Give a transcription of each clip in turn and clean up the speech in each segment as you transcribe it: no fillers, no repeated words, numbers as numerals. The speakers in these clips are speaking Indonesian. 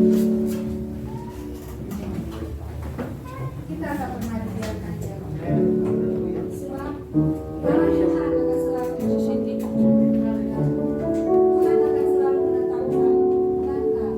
Kita tak pernah dibiarkan dia. Sebab dalam Tuhan akan selalu Tuhan akan selalu menetapkan langkah.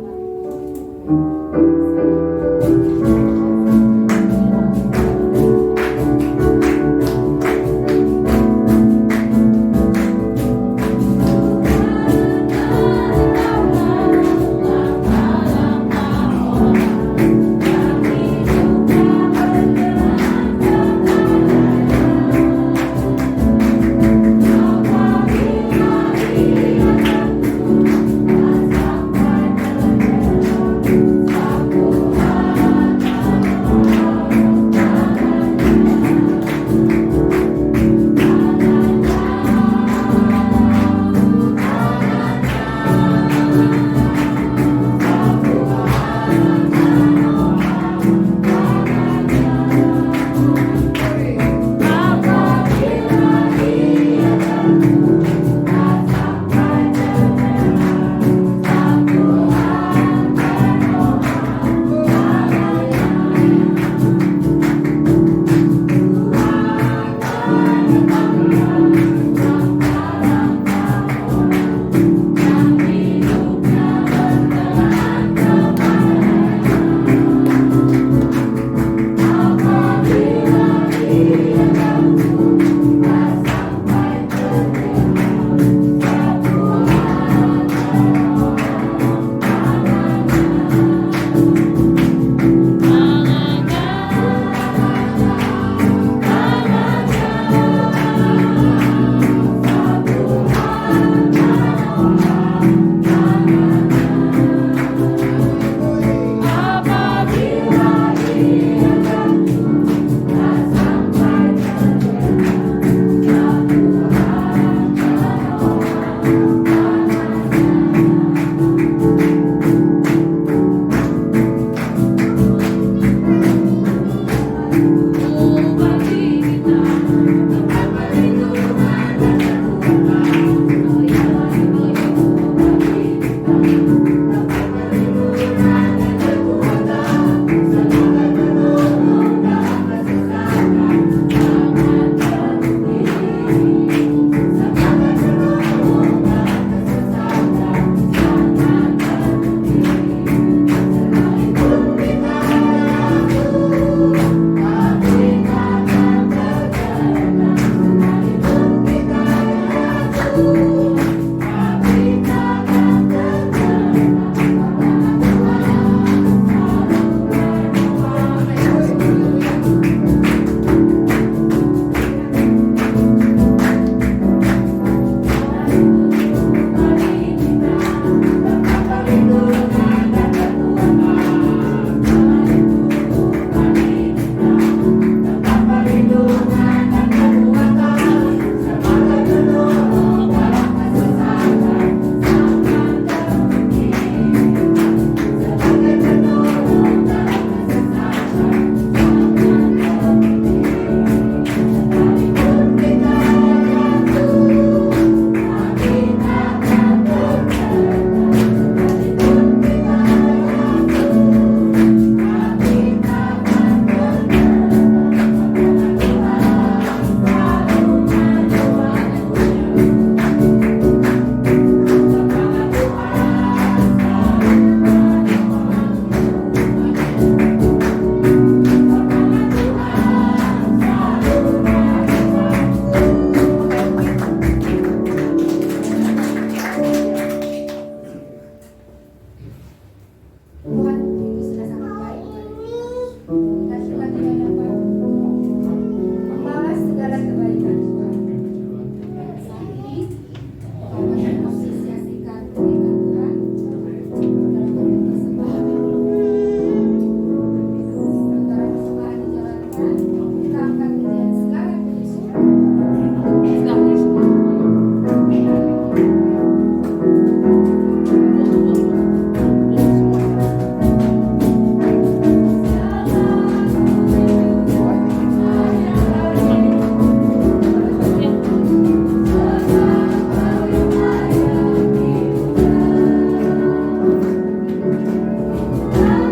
Hallelujah.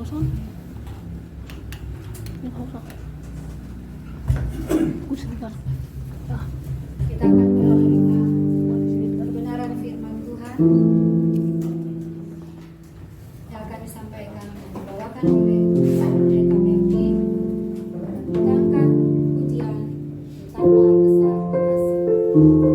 kosong. Ini kosong. Sebentar. Kita akan menerima kebenaran firman Tuhan yang akan disampaikan dan dibawakan oleh Pendeta Mengki. Kita angkat pujian betapa besar kasih.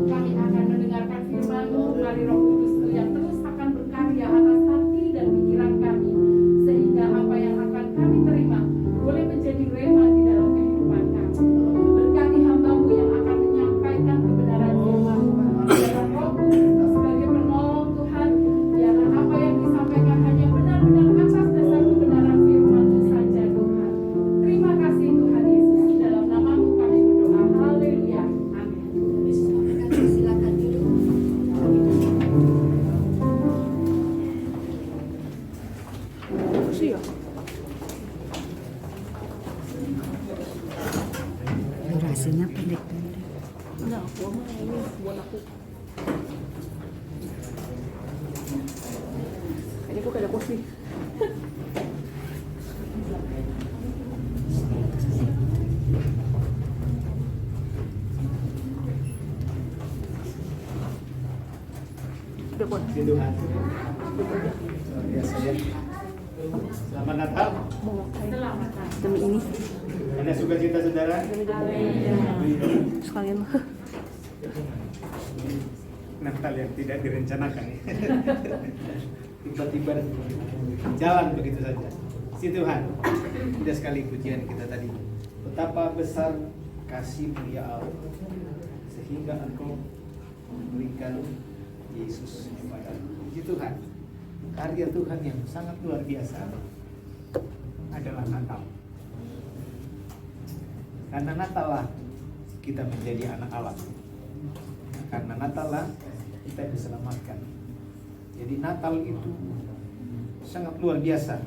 Kami akan mendengarkan firman-Mu, mari Roh Kudus yang terus akan berkarya atas hati dan pikiran kami, sehingga apa yang akan kami terima boleh menjadi rema di dalam kehidupan kami. Berkati hamba-Mu yang akan menyampaikan kebenaran firman Tuhan. Biarlah Roh Kudus sebagai penolong Tuhan, biarlah apa yang disampaikan hanya benar-benar atas dasar kebenaran firman-Mu saja Tuhan. Terima kasih Tuhan Yesus, dalam nama-Mu kami berdoa. Haleluya. Amin. Silakan dulu. Durasinya pendek-pendek. Enggak, aku mah ini buat aku. Ini kok ada kursi. Udah buat. Puji Tuhan. Luar biasa ya. Selamat Natal. Selamat Natal. Demi ini Ada sukacita saudara? sekalian Natal yang tidak direncanakan ya. Tiba-tiba jalan begitu saja. Si Tuhan, indah sekali pujian kita tadi. Betapa besar kasih-Mu ya Allah, sehingga Engkau memberikan Yesus kepada Puji Tuhan. Karya Tuhan yang sangat luar biasa adalah Natal. Karena Natal lah kita menjadi anak Allah. Karena Natal lah kita diselamatkan. Jadi Natal itu sangat luar biasa.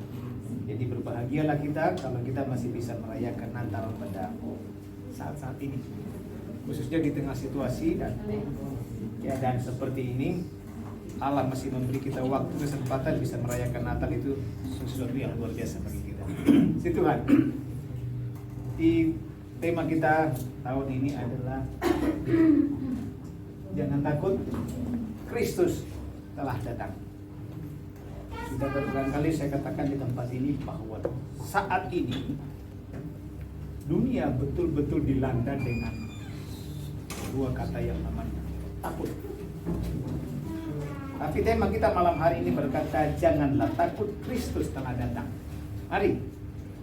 Jadi berbahagialah kita kalau kita masih bisa merayakan Natal pada saat-saat ini. Khususnya di tengah situasi dan keadaan seperti ini, Allah masih memberi kita waktu kesempatan bisa merayakan Natal, itu sesuatu yang luar biasa bagi kita. Si Tuhan. Di tema kita tahun ini adalah jangan takut, Kristus telah datang. Sudah berulang kali saya katakan di tempat ini bahwa saat ini dunia betul-betul dilanda dengan dua kata yang namanya takut. Tapi tema kita malam hari ini berkata janganlah takut, Kristus telah datang. Mari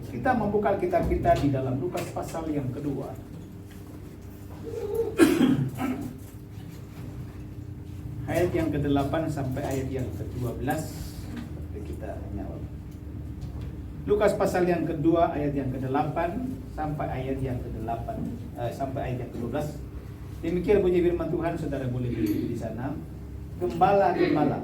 kita membuka kitab kita di dalam Lukas pasal yang kedua. Ayat yang ke-8 sampai ayat yang ke-12. Kita nyawab. Lukas pasal yang kedua ayat yang ke-8 sampai ayat yang ke-8 sampai ayat yang ke-12. Demikian bunyi firman Tuhan, saudara boleh berdiri di sana. Gembala-gembala.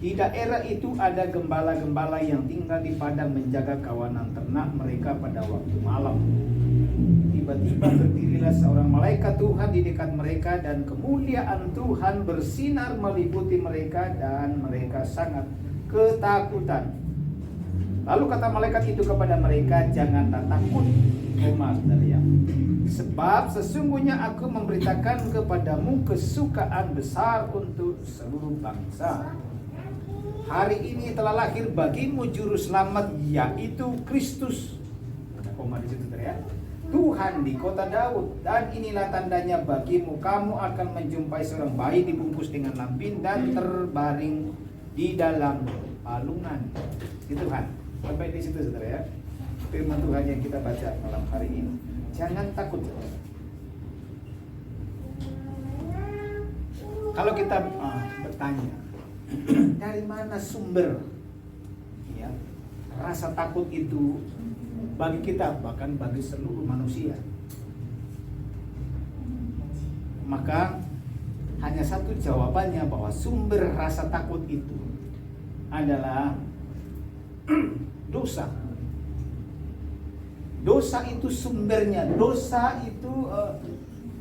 Di daerah itu ada gembala-gembala yang tinggal di padang menjaga kawanan ternak mereka pada waktu malam. Tiba-tiba berdirilah seorang malaikat Tuhan di dekat mereka dan kemuliaan Tuhan bersinar meliputi mereka dan mereka sangat ketakutan. Lalu kata malaikat itu kepada mereka, janganlah takut, sebab sesungguhnya aku memberitakan kepadamu kesukaan besar untuk seluruh bangsa. Hari ini telah lahir bagimu juru selamat, yaitu Kristus. Ada koma di situ ya. Tuhan di kota Daud, dan inilah tandanya bagimu, kamu akan menjumpai seorang bayi dibungkus dengan lampin dan terbaring di dalam palungan. Itu Tuhan. Sampai di situ saudara ya. Firman Tuhan yang kita baca malam hari ini. Jangan takut. Kalau kita bertanya, dari mana sumber ya, rasa takut itu bagi kita, bahkan bagi seluruh manusia? Maka hanya satu jawabannya, bahwa sumber rasa takut itu adalah dosa. Dosa itu sumbernya, dosa itu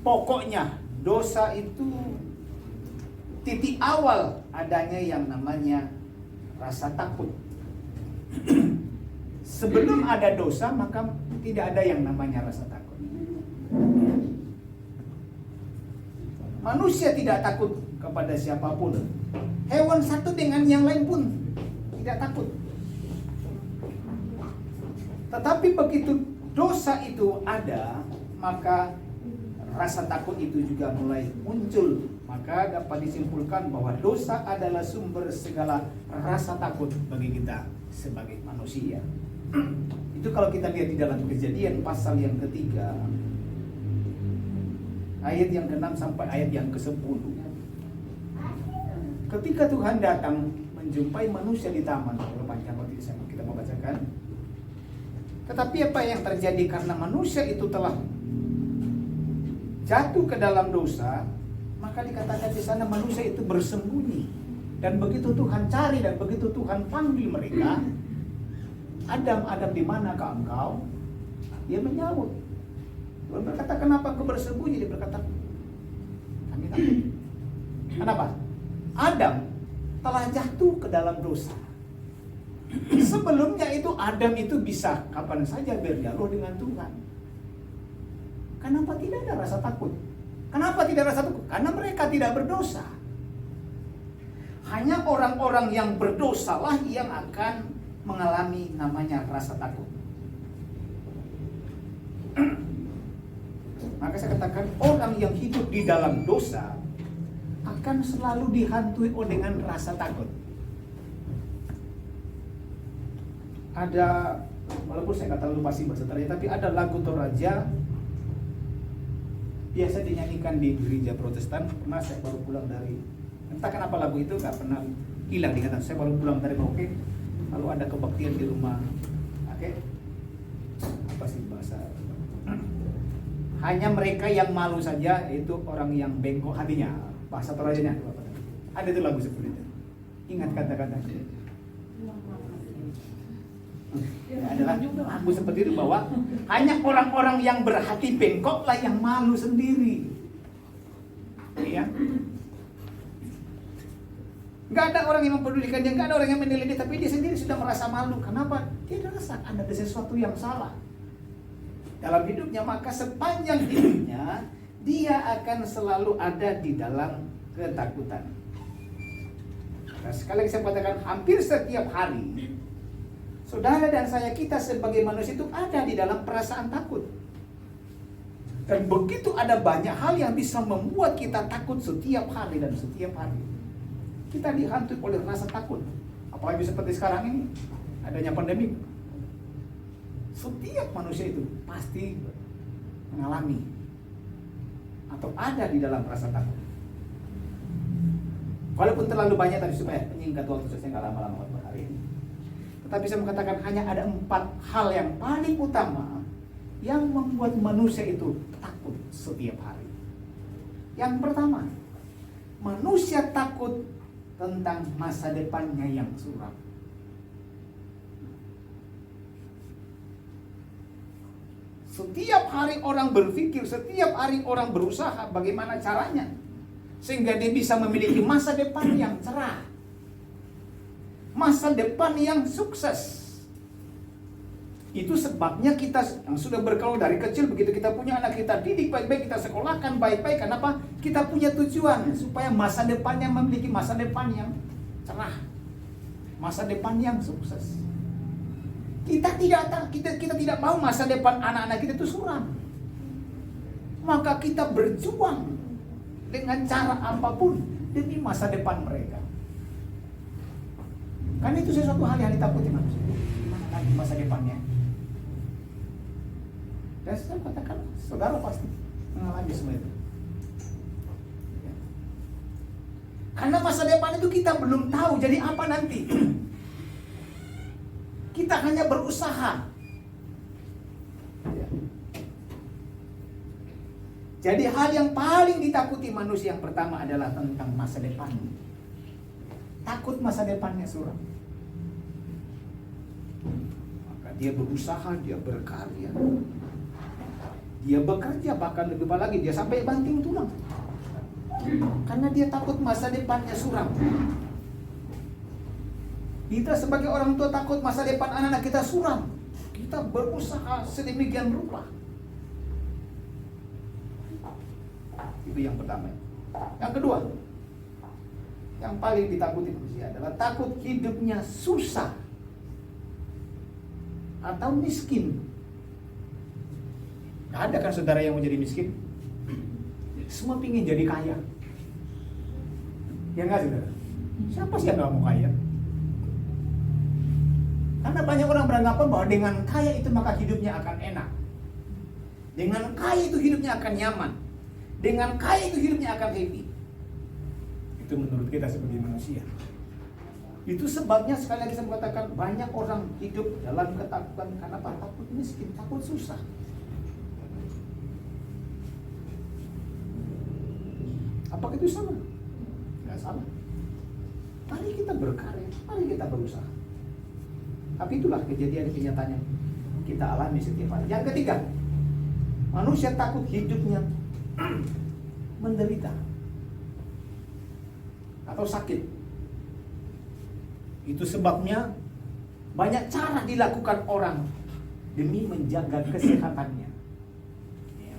pokoknya, dosa itu titik awal adanya yang namanya rasa takut. Sebelum ada dosa maka tidak ada yang namanya rasa takut. Manusia tidak takut kepada siapapun. Hewan satu dengan yang lain pun tidak takut. Tetapi begitu dosa itu ada, maka rasa takut itu juga mulai muncul. Maka dapat disimpulkan bahwa dosa adalah sumber segala rasa takut bagi kita sebagai manusia. Itu kalau kita lihat di dalam Kejadian pasal yang ketiga, ayat yang ke-6 sampai ayat yang ke-10. Ketika Tuhan datang menjumpai manusia di taman, kalau panjang waktu kita mau bacakan. Tetapi apa yang terjadi karena manusia itu telah jatuh ke dalam dosa, maka dikatakan di sana manusia itu bersembunyi. Dan begitu Tuhan cari dan begitu Tuhan panggil mereka, Adam, Adam, di manakah engkau? Dia menjawab. Tuhan berkata, kenapa kau bersembunyi? Dia berkata, kami takut. Kenapa? Adam telah jatuh ke dalam dosa. Sebelumnya itu Adam itu bisa kapan saja berdialog dengan Tuhan. Kenapa tidak ada rasa takut? Kenapa tidak ada rasa takut? Karena mereka tidak berdosa. Hanya orang-orang yang berdosalah yang akan mengalami namanya rasa takut. Maka saya katakan orang yang hidup di dalam dosa akan selalu dihantui dengan rasa takut. Ada, walaupun saya nggak terlalu pasti bahasa Italia, tapi ada lagu Toraja biasa dinyanyikan di gereja Protestan. Pernah saya baru pulang dari, entah kenapa lagu itu nggak pernah hilang di ingatan. Saya baru pulang dari Merauke, lalu ada kebaktian di rumah. Oke, apa sih bahasa? Hanya mereka yang malu saja, itu orang yang bengkok hatinya. Bahasa Torajanya ada itu lagu seperti itu. Ingat kata-kata. Ya, adalah lagu seperti itu bahwa hanya orang-orang yang berhati bengkoklah yang malu sendiri. Ya. Gak ada orang yang mempedulikan dia, gak ada orang yang menilai dia, tapi dia sendiri sudah merasa malu. Kenapa? Dia merasa ada sesuatu yang salah dalam hidupnya, maka sepanjang hidupnya dia akan selalu ada di dalam ketakutan. Nah, sekali lagi saya katakan, hampir setiap hari saudara dan saya, kita sebagai manusia itu ada di dalam perasaan takut. Dan begitu ada banyak hal yang bisa membuat kita takut setiap hari dan setiap hari. Kita dihantui oleh rasa takut. Apalagi seperti sekarang ini, adanya pandemi. Setiap manusia itu pasti mengalami atau ada di dalam rasa takut. Walaupun terlalu banyak tadi, supaya menyingkat waktu, saya nggak lama-lama buat hari ini. Tetapi saya mengatakan hanya ada 4 hal yang paling utama yang membuat manusia itu takut setiap hari. Yang pertama, manusia takut tentang masa depannya yang suram. Setiap hari orang berpikir, setiap hari orang berusaha bagaimana caranya sehingga dia bisa memiliki masa depan yang cerah, masa depan yang sukses. Itu sebabnya kita yang sudah bergaul dari kecil, begitu kita punya anak, kita didik baik-baik, kita sekolahkan baik-baik. Kenapa? Kita punya tujuan supaya masa depannya memiliki masa depan yang cerah, masa depan yang sukses. Kita tidak mau masa depan anak-anak kita itu suram. Maka kita berjuang dengan cara apapun demi masa depan mereka. Karena itu sesuatu hal yang ditakuti manusia. Gimana masa depannya? Dan saya katakan, saudara pasti mengalami semua itu. Ya. Karena masa depan itu kita belum tahu jadi apa nanti. Kita hanya berusaha. Ya. Jadi hal yang paling ditakuti manusia yang pertama adalah tentang masa depan. Takut masa depannya suram. Maka dia berusaha, dia berkarya, dia bekerja, bahkan lebih lagi dia sampai banting tulang. Karena dia takut masa depannya suram. Kita sebagai orang tua takut masa depan anak-anak kita suram. Kita berusaha sedemikian rupa. Itu yang pertama. Yang kedua, yang paling ditakuti manusia adalah takut hidupnya susah atau miskin. Gak ada kan saudara yang mau jadi miskin? Semua pingin jadi kaya. Ya nggak saudara? Siapa sih yang nggak mau kaya? Karena banyak orang beranggapan bahwa dengan kaya itu maka hidupnya akan enak. Dengan kaya itu hidupnya akan nyaman. Dengan kaya itu hidupnya akan happy. Itu menurut kita sebagai manusia. Itu sebabnya sekali lagi saya mengatakan banyak orang hidup dalam ketakutan. Karena takut miskin, takut susah. Apakah itu salah? Nggak salah. Mari kita berkarya, mari kita berusaha. Tapi itulah kejadian kenyataannya kita alami setiap hari. Yang ketiga, manusia takut hidupnya menderita atau sakit. Itu sebabnya banyak cara dilakukan orang demi menjaga kesehatannya. Ya.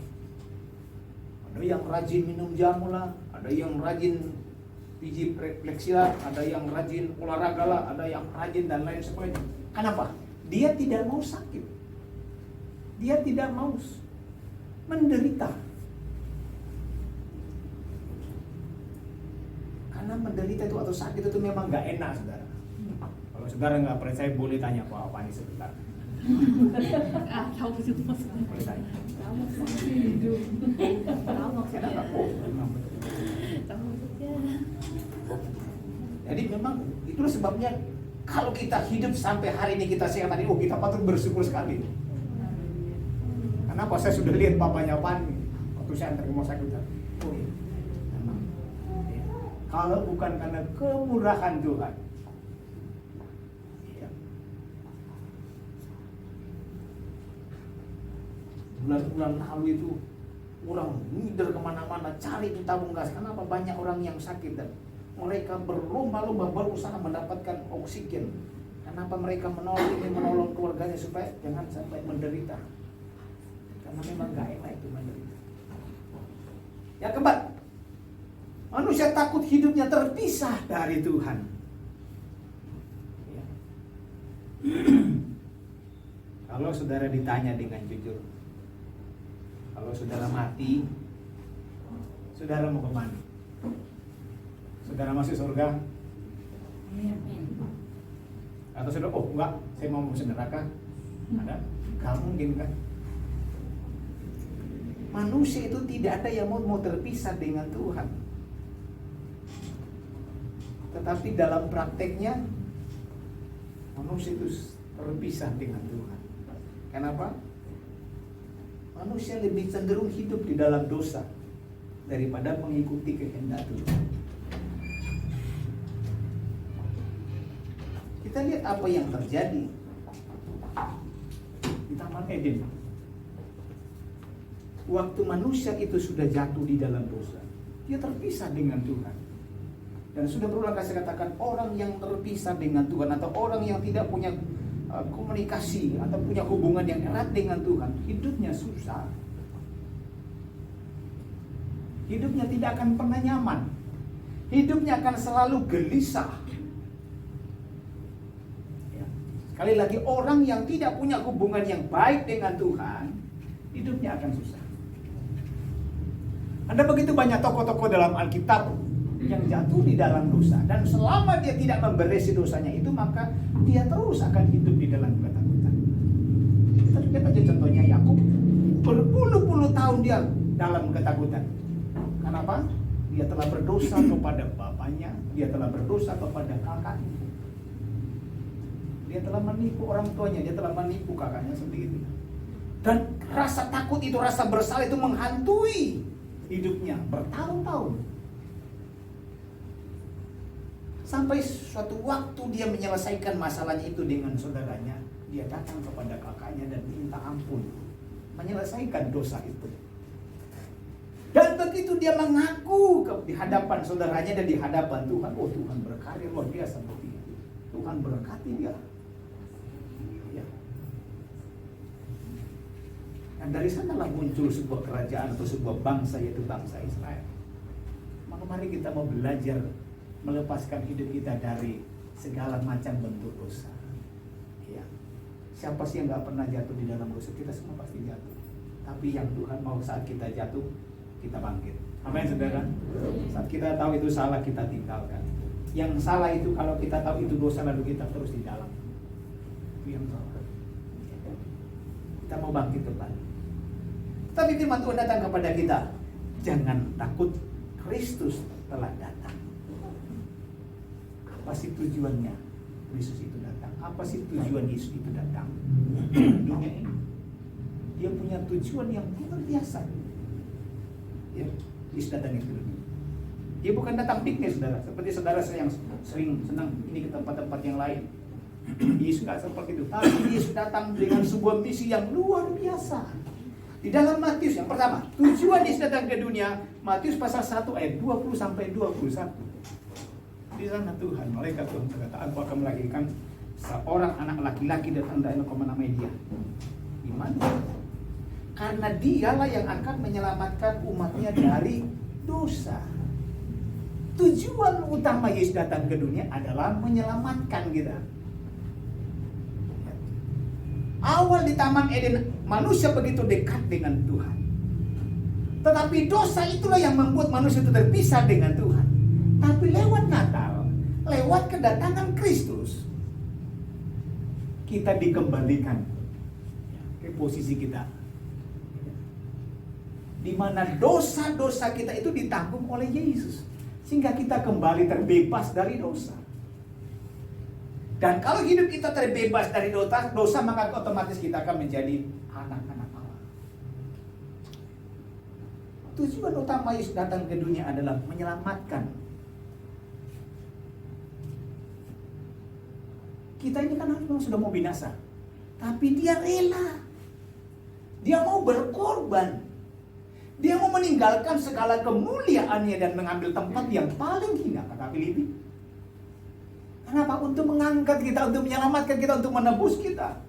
Ada yang rajin minum jamu lah, ada yang rajin biji refleksi lah, ada yang rajin olahraga lah, ada yang rajin dan lain sebagainya. Kenapa? Dia tidak mau sakit. Dia tidak mau menderita. Karena menderita itu atau sakit itu memang gak enak, saudara. Kalau saudara gak percaya boleh tanya Pak Apani sebentar. Tahu itu maksudnya. Boleh tanya. Tahu maksudnya hidup. Tahu maksudnya. Tahu maksudnya. Jadi memang itulah sebabnya kalau kita hidup sampai hari ini kita sehat hari ini, kita patut bersyukur sekali. Kenapa? Saya sudah lihat papanya Pani waktu saya antar ke rumah sakit. Oh iya. Memang. Ya. Kalau bukan karena kemurahan Tuhan. Ya. Bulan-bulan lalu itu orang ngider kemana-mana cari tabung gas. Kenapa? Banyak orang yang sakit dan mereka berlomba-lomba berusaha mendapatkan oksigen. Kenapa mereka menolong keluarganya supaya jangan sampai menderita? Karena memang gak enak itu menderita. Yang keempat, manusia takut hidupnya terpisah dari Tuhan. Ya. Kalau saudara ditanya dengan jujur, kalau saudara mati, saudara mau kemana? Saudara masuk surga? Atau saudara, oh enggak, saya mau masuk neraka? Ada? Gak mungkin kan? Manusia itu tidak ada yang mau terpisah dengan Tuhan. Tetapi dalam prakteknya manusia itu terpisah dengan Tuhan. Kenapa? Manusia lebih cenderung hidup di dalam dosa daripada mengikuti kehendak Tuhan. Kita lihat apa yang terjadi di Taman Eden. Waktu manusia itu sudah jatuh di dalam dosa, dia terpisah dengan Tuhan. Dan sudah berulang kali saya katakan, orang yang terpisah dengan Tuhan atau orang yang tidak punya komunikasi atau punya hubungan yang erat dengan Tuhan, hidupnya susah. Hidupnya tidak akan pernah nyaman. Hidupnya akan selalu gelisah. Sekali lagi, orang yang tidak punya hubungan yang baik dengan Tuhan, hidupnya akan susah. Ada begitu banyak tokoh-tokoh dalam Alkitab yang jatuh di dalam dosa, dan selama dia tidak memberesi dosanya itu, maka dia terus akan hidup di dalam ketakutan. Kita lihat aja contohnya Yakub, berpuluh-puluh tahun dia dalam ketakutan. Kenapa? Dia telah berdosa kepada bapaknya, dia telah berdosa kepada kakaknya. Dia telah menipu orang tuanya, dia telah menipu kakaknya sendiri. Dan rasa takut itu, rasa bersalah itu menghantui hidupnya bertahun-tahun. Sampai suatu waktu dia menyelesaikan masalahnya itu dengan saudaranya, dia datang kepada kakaknya dan minta ampun, menyelesaikan dosa itu. Dan begitu dia mengaku di hadapan saudaranya dan di hadapan Tuhan, oh Tuhan berkarya luar biasa bagi dia. Tuhan berkati dia. Dan dari sanalah muncul sebuah kerajaan atau sebuah bangsa, yaitu bangsa Israel. Maka mari kita mau belajar melepaskan hidup kita dari segala macam bentuk dosa. Ya. Siapa sih yang gak pernah jatuh di dalam dosa? Kita semua pasti jatuh. Tapi yang Tuhan mau saat kita jatuh, kita bangkit. Amin saudara. Saat kita tahu itu salah, kita tinggalkan. Yang salah itu kalau kita tahu itu dosa lalu kita terus di dalam. Itu yang salah. Kita mau bangkit kembali. Tapi firman Tuhan datang kepada kita. Jangan takut, Kristus telah datang. Apa sih tujuannya Yesus itu datang? Apa sih tujuan Yesus itu datang? Dunia ini. Dia punya tujuan yang luar biasa. Ya, Yesus datang ke dunia. Dia bukan datang piknik, saudara. Seperti saudara saya yang sering senang ini ke tempat-tempat yang lain. Yesus tidak seperti itu. Tapi Yesus datang dengan sebuah misi yang luar biasa. Di dalam Matius yang pertama, tujuan Yesus datang ke dunia, Matius pasal 1 ayat 20 sampai 21. Di sana Tuhan, malaikat Tuhan berkata, aku akan melahirkan seorang anak laki-laki dan anda akan menamai dia. Iman. Karena dialah yang akan menyelamatkan umatnya dari dosa. Tujuan utama Yesus datang ke dunia adalah menyelamatkan kita. Awal di Taman Eden, manusia begitu dekat dengan Tuhan. Tetapi dosa itulah yang membuat manusia itu terpisah dengan Tuhan. Tapi lewat Natal, lewat kedatangan Kristus, kita dikembalikan ke posisi kita. Di mana dosa-dosa kita itu ditanggung oleh Yesus. Sehingga kita kembali terbebas dari dosa. Dan kalau hidup kita terbebas dari dosa, maka otomatis kita akan menjadi anak-anak Allah. Tujuan utama Yesus datang ke dunia adalah menyelamatkan. Kita ini kan memang sudah mau binasa. Tapi dia rela. Dia mau berkorban. Dia mau meninggalkan segala kemuliaannya dan mengambil tempat yang paling hina, kata Filipi. Kenapa? Untuk mengangkat kita, untuk menyelamatkan kita, untuk menebus kita.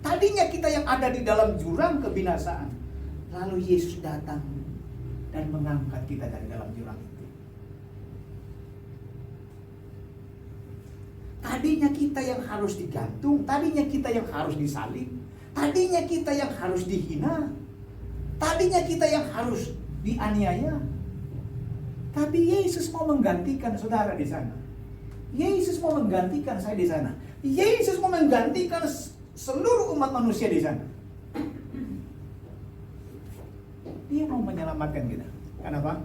Tadinya kita yang ada di dalam jurang kebinasaan. Lalu Yesus datang dan mengangkat kita dari dalam jurang itu. Tadinya kita yang harus digantung, tadinya kita yang harus disalib, tadinya kita yang harus dihina, tadinya kita yang harus dianiaya. Tapi Yesus mau menggantikan saudara di sana. Yesus mau menggantikan saya di sana. Yesus mau menggantikan seluruh umat manusia di sana. Dia mau menyelamatkan kita. Kenapa?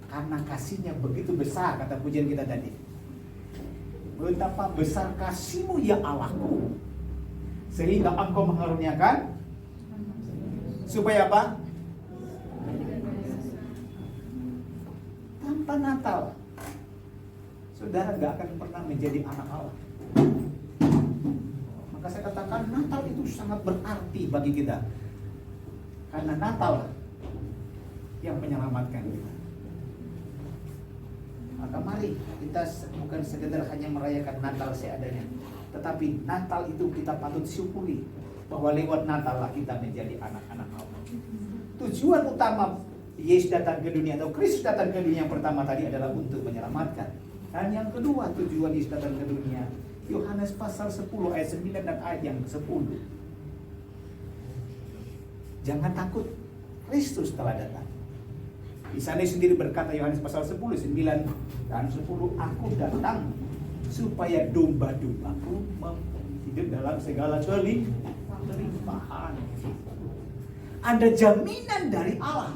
Karena kasihnya begitu besar, kata pujian kita tadi. Betapa besar kasih-Mu ya Allahku, sehingga Engkau mengaruniakan supaya apa? Tanpa Natal, saudara gak akan pernah menjadi anak Allah. Maka saya katakan Natal itu sangat berarti bagi kita. Karena Natal yang menyelamatkan kita. Maka mari kita bukan sekedar hanya merayakan Natal seadanya, tetapi Natal itu kita patut syukuri bahwa lewat Natal lah kita menjadi anak-anak Allah. Tujuan utama Yesus datang ke dunia atau Kristus datang ke dunia yang pertama tadi adalah untuk menyelamatkan. Dan yang kedua tujuan Yesus datang ke dunia, Yohanes pasal 10 ayat 9 dan ayat yang 10. Jangan takut, Kristus telah datang. Di sana sendiri berkata Yohanes pasal 10, 9 dan 10, aku datang supaya domba-dombaku hidup dalam segala kelimpahan. Ada jaminan dari Allah,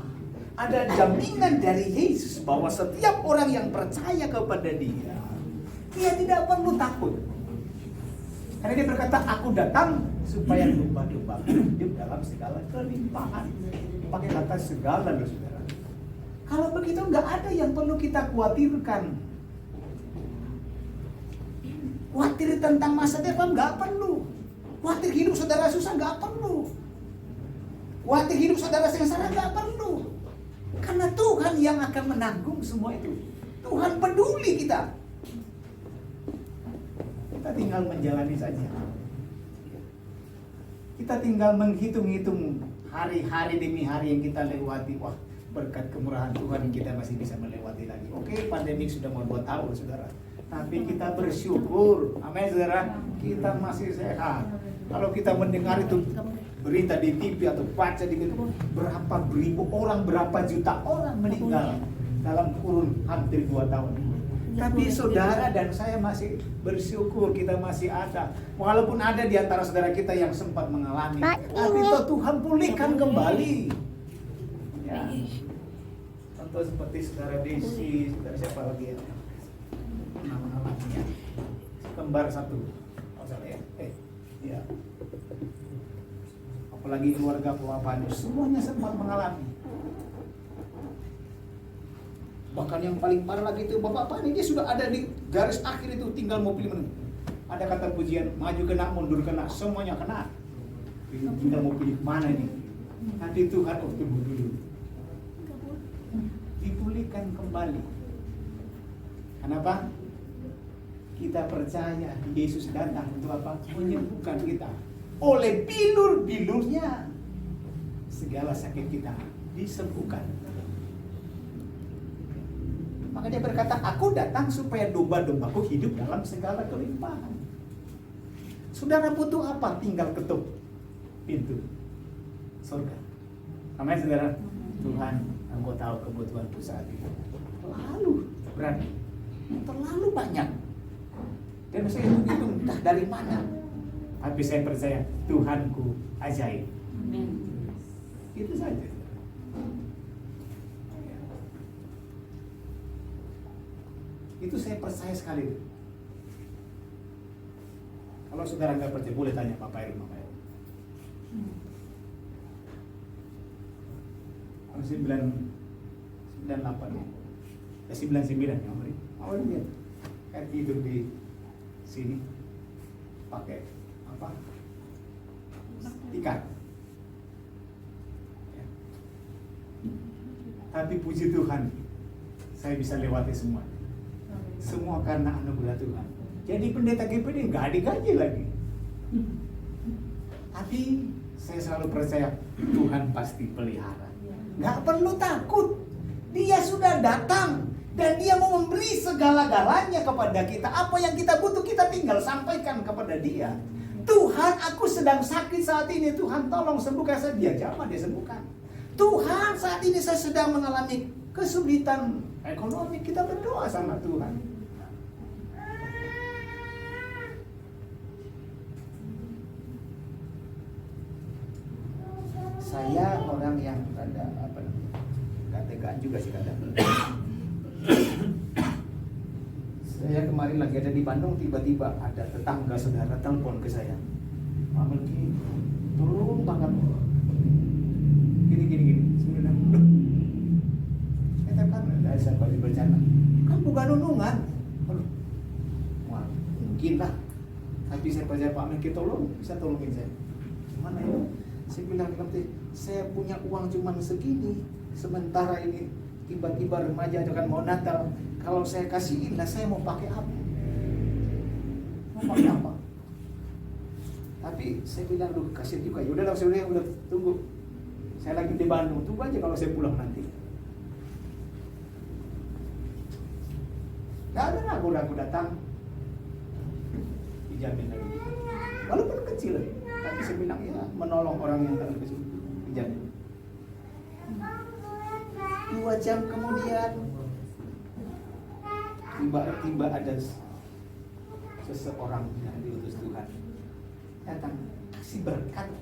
ada jaminan dari Yesus bahwa setiap orang yang percaya kepada dia tidak perlu takut. Karena dia berkata, aku datang supaya domba-dombaku hidup dalam segala kelimpahan. Pakai kata segala, saudara. Kalau begitu nggak ada yang perlu kita khawatirkan. Khawatir tentang masa depan nggak perlu. Khawatir hidup saudara susah nggak perlu. Khawatir hidup saudara sengsara nggak perlu. Karena Tuhan yang akan menanggung semua itu. Tuhan peduli kita. Kita tinggal menjalani saja. Kita tinggal menghitung-hitung hari-hari demi hari yang kita lewati. Wah, berkat kemurahan Tuhan kita masih bisa melewati lagi. Oke, pandemik sudah mau 2 tahun, saudara. Tapi kita bersyukur, amin, saudara. Kita masih sehat. Kalau kita mendengar itu berita di TV atau baca di media, berapa ribu orang, berapa juta orang meninggal dalam kurun hampir 2 tahun. Tapi saudara dan saya masih bersyukur kita masih ada. Walaupun ada di antara saudara kita yang sempat mengalami, tapi itu Tuhan pulihkan kembali. Ya. Contoh seperti saudara Desi, saudara siapa lagi ya? Nama-namanya. Kembar satu. Oh salah ya? Ya. Apalagi keluarga Puapanu, semuanya sempat mengalami. Bahkan yang paling parah lagi itu bapak ini dia sudah ada di garis akhir itu, tinggal mau pilih mana. Ada kata pujian, maju kena, mundur kena, semuanya kena. Tinggal mau pilih mana ini. Nanti Tuhan tunggu dulu. Dipulihkan kembali. Kenapa? Kita percaya Yesus datang untuk apa? Menyembuhkan kita. Oleh bilur-bilurnya segala sakit kita disembuhkan. Maka dia berkata, aku datang supaya domba-dombaku hidup dalam segala kelimpahan. Saudara butuh apa? Tinggal ketuk pintu surga. Amin saudara. Tuhan, Engkau tahu kebutuhanku saat ini. Terlalu berat, terlalu banyak. Dan saya hitung entah dari mana. Tapi saya percaya Tuhanku ajaib. Amin. Itu saja. Itu saya percaya sekali. Kalau saudara nggak percaya, boleh tanya Pak Heru, Pak Heru. Tahun 98 ya, 99 ya, awalnya kan tidur di sini pakai apa? Tikar. Ya. Tapi puji Tuhan, saya bisa lewati semua. Semua karena anugerah Tuhan. Jadi pendeta GPD nggak digaji lagi. Tapi saya selalu percaya Tuhan pasti pelihara. Nggak perlu takut. Dia sudah datang dan dia mau memberi segala-galanya kepada kita. Apa yang kita butuh kita tinggal sampaikan kepada dia. Tuhan, aku sedang sakit saat ini. Tuhan tolong sembuhkan saya. Dia jawab, dia sembuhkan. Tuhan, saat ini saya sedang mengalami kesulitan ekonomi. Kita berdoa sama Tuhan. Saya orang yang rada apa namanya, nggak tegaan juga sih kadang. Saya kemarin lagi ada di Bandung, tiba-tiba ada tetangga saudara telepon ke saya, Pak Melki, tolong banget, gini. Sebenarnya, kita kan ada sahabat bencana, kan bukan nunungan, wah mungkin lah, tapi saya percaya Pak Melki tolong, bisa tolongin saya, gimana ya? Saya bilang nanti saya punya uang cuma segini, sementara ini tiba-tiba remaja akan mau Natal, kalau saya kasihin lah saya mau pakai apa? Tapi saya bilang lu kasih juga, yaudah lah saya udah tunggu, saya lagi di Bandung, tunggu aja kalau saya pulang nanti. Gak ada ragu-ragu datang, dijamin lagi, walaupun kecil. Tapi saya bilang ya menolong orang yang terlalu kecil, dijamin. 2 jam kemudian tiba-tiba ada seseorang yang diutus Tuhan datang kasih berkat.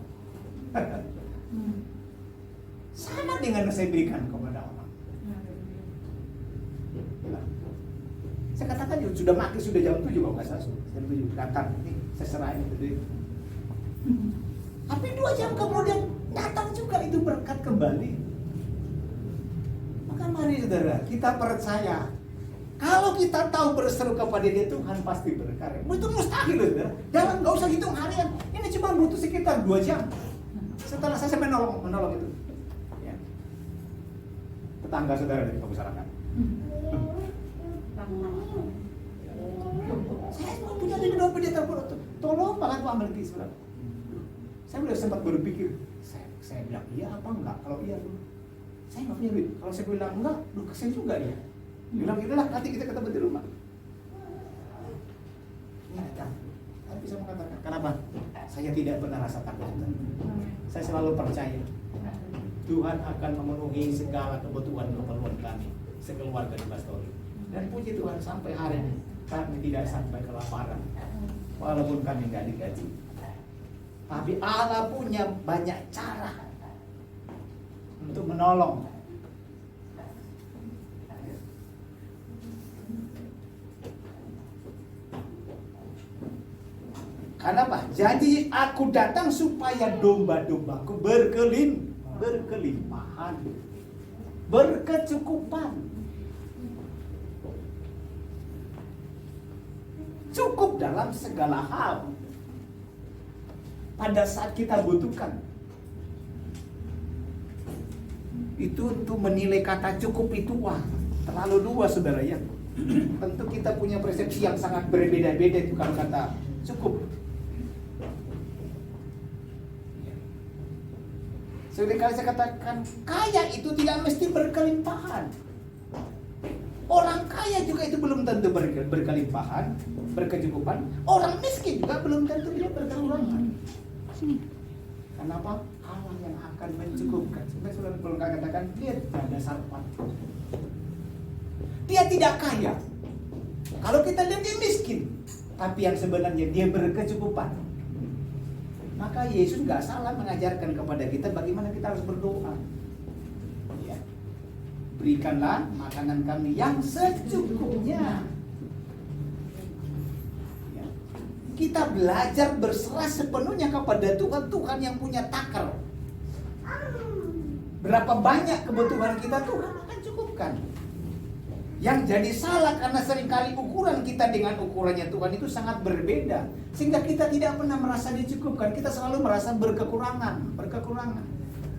Sama dengan yang saya berikan kepada orang. Saya katakan sudah mati, sudah jam 7 kalau nggak salah, jam 7 datang, ini saya serahin itu duit. Tapi 2 jam kemudian datang juga itu berkat kembali. Maka mari saudara, kita percaya kalau kita tahu berseru kepada dia, Tuhan pasti berkarya. Itu mustahil saudara. Jangan, nggak usah hitung harian. Ini cuma butuh sekitar 2 jam. Setelah saya menolong itu. Ya. Tetangga saudara dari Pembesarakan. Saya mau punya di doa pendeta, tolong banget Pak Melki saudara. Saya udah sempat berpikir, saya bilang iya apa enggak? Kalau iya, saya nggak punya duit. Kalau saya bilang enggak, lu kesel juga dia. Bilang itulah, nanti kita ketemu di rumah. Iya, tapi saya mengatakan, kenapa? Saya tidak pernah rasa takut. Saya selalu percaya Tuhan akan memenuhi segala kebutuhan kami sekeluarga di Pastori. Dan puji Tuhan sampai hari ini kami tidak sampai kelaparan, walaupun kami nggak digaji. Tapi Allah punya banyak cara untuk menolong. Karena apa? Jadi aku datang supaya domba-dombaku berkelimpahan, berkecukupan. Cukup dalam segala hal. Pada saat kita butuhkan. Itu untuk menilai kata cukup itu terlalu luas, saudara ya. Tentu kita punya persepsi yang sangat berbeda-beda itu kalau kata cukup. Seperti kali saya katakan, kaya itu tidak mesti berkelimpahan. Orang kaya juga itu belum tentu berkelimpahan, berkecukupan. Orang miskin juga belum tentu dia berkekurangan. Kenapa? Allah yang akan mencukupkan. Sebenarnya sudah belum katakan, dia pada sarpan. Dia tidak kaya. Kalau kita lihat dia miskin, tapi yang sebenarnya dia berkecukupan. Maka Yesus gak salah mengajarkan kepada kita bagaimana kita harus berdoa. Ya. Berikanlah makanan kami yang secukupnya. Ya. Kita belajar berserah sepenuhnya kepada Tuhan. Tuhan yang punya takar. Berapa banyak kebutuhan kita Tuhan akan cukupkan. Yang jadi salah karena seringkali ukuran kita dengan ukurannya Tuhan itu sangat berbeda. Sehingga kita tidak pernah merasa dicukupkan. Kita selalu merasa berkekurangan.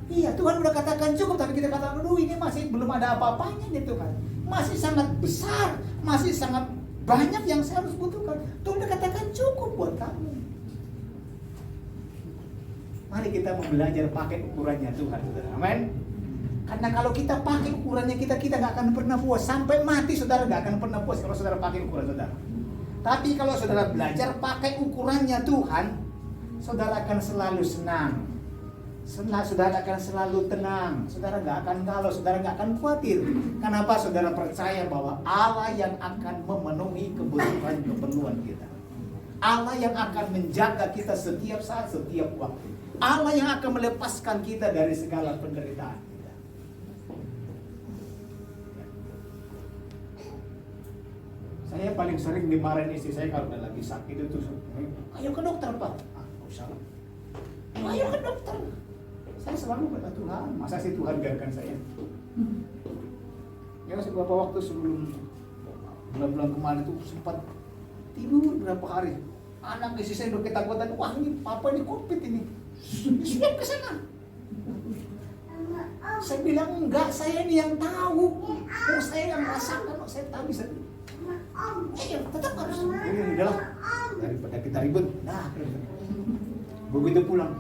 Iya, Tuhan udah katakan cukup, tapi kita katakan, aduh ini masih belum ada apa-apanya nih Tuhan. Masih sangat besar, masih sangat banyak yang saya harus butuhkan. Tuhan udah katakan cukup buat kamu. Mari kita belajar pakai ukurannya Tuhan. Amin. Karena kalau kita pakai ukurannya kita gak akan pernah puas. Sampai mati saudara gak akan pernah puas kalau saudara pakai ukuran saudara. Tapi kalau saudara belajar pakai ukurannya Tuhan, saudara akan selalu senang. Saudara akan selalu tenang. Saudara gak akan galau, saudara gak akan khawatir. Kenapa? Saudara percaya bahwa Allah yang akan memenuhi kebutuhan kita. Allah yang akan menjaga kita setiap saat, setiap waktu. Allah yang akan melepaskan kita dari segala penderitaan. Saya paling sering dimarahin istri saya kalau lagi sakit itu, ayo ke dokter Pak. Nggak usah lah. Ayo ke dokter. Saya selalu kata Tuhan, masa sih Tuhan biarkan saya? Ya beberapa waktu sebelum bulan-bulan kemarin itu sempat tidur berapa hari. Anak istri saya udah ketakutan, wah ini papa ini COVID ini. Sudah ke sana. Saya bilang enggak, saya ini yang tahu. Saya yang merasakan, saya tahu bisa. Tetap harus. Udahlah, daripada kita ribut. Nah, begitu pulang.